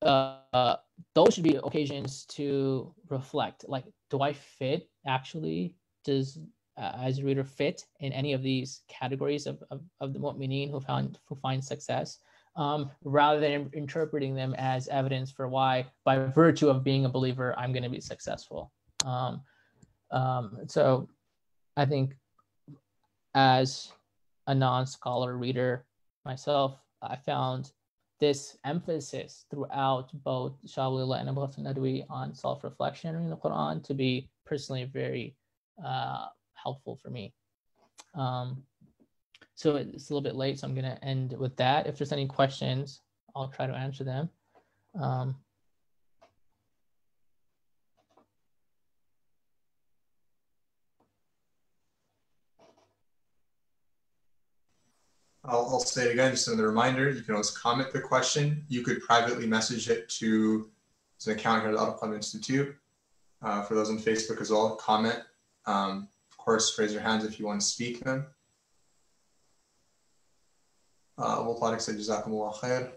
those should be occasions to reflect, like, do I fit actually? Does as a reader fit in any of these categories of the mu'mineen who find success, rather than interpreting them as evidence for why, by virtue of being a believer, I'm going to be successful. So I think, as a non-scholar reader myself, I found this emphasis throughout both Shah Wali Allah and Abul Hasan al-Nadwi on self-reflection in the Quran to be personally very helpful for me. So it's a little bit late, so I'm going to end with that. If there's any questions, I'll try to answer them. I'll say it again, just as a reminder, you can always comment the question. You could privately message it to an account here at the Al-Arqam Institute. For those on Facebook as well, comment. Of course, raise your hands if you want to speak them. Abul Tariq said, Jazakumullah khair.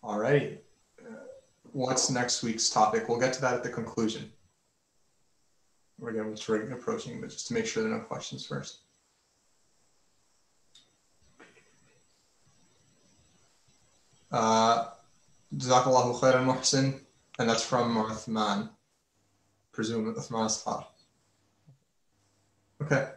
All right. What's next week's topic? We'll get to that at the conclusion. We're approaching, but just to make sure there are no questions first. Jazakallahu khairan, Mohsin. And that's from Uthman. Presume Uthman Asfar. Okay.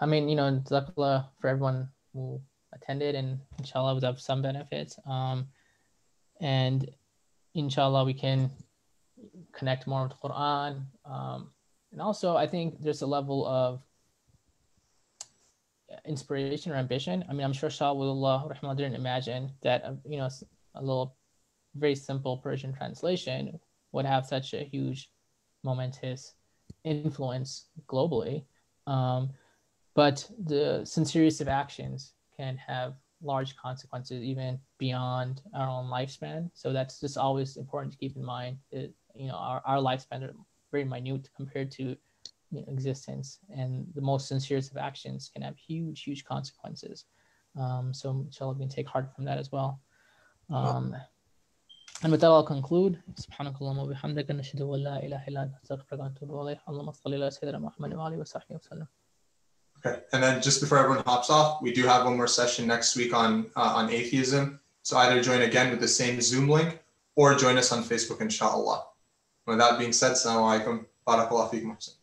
I mean, Jazakallah for everyone who attended, and inshallah we'll have some benefits. And inshallah we can connect more with the Quran. And also I think there's a level of inspiration or ambition. I mean, I'm sure Shah Wali Allah didn't imagine that a little very simple Persian translation would have such a huge momentous influence globally. But the sincerest of actions can have large consequences even beyond our own lifespan. So that's just always important to keep in mind. Our lifespan are very minute compared to existence, and the most sincerest of actions can have huge consequences. So inshallah we can take heart from that as well. And with that, I'll conclude. Subhanakallahumma wa bihamdika nashhadu an la ilaha illa anta astaghfiruka wa atubu ilayk. Allahumma salli ala sayyidina Muhammad wa alihi wa sahbihi wa sallam. Okay, and then just before everyone hops off, we do have one more session next week on atheism. So either join again with the same Zoom link or join us on Facebook, inshallah. With that being said, assalamu alaikum. Barakallahu feekum.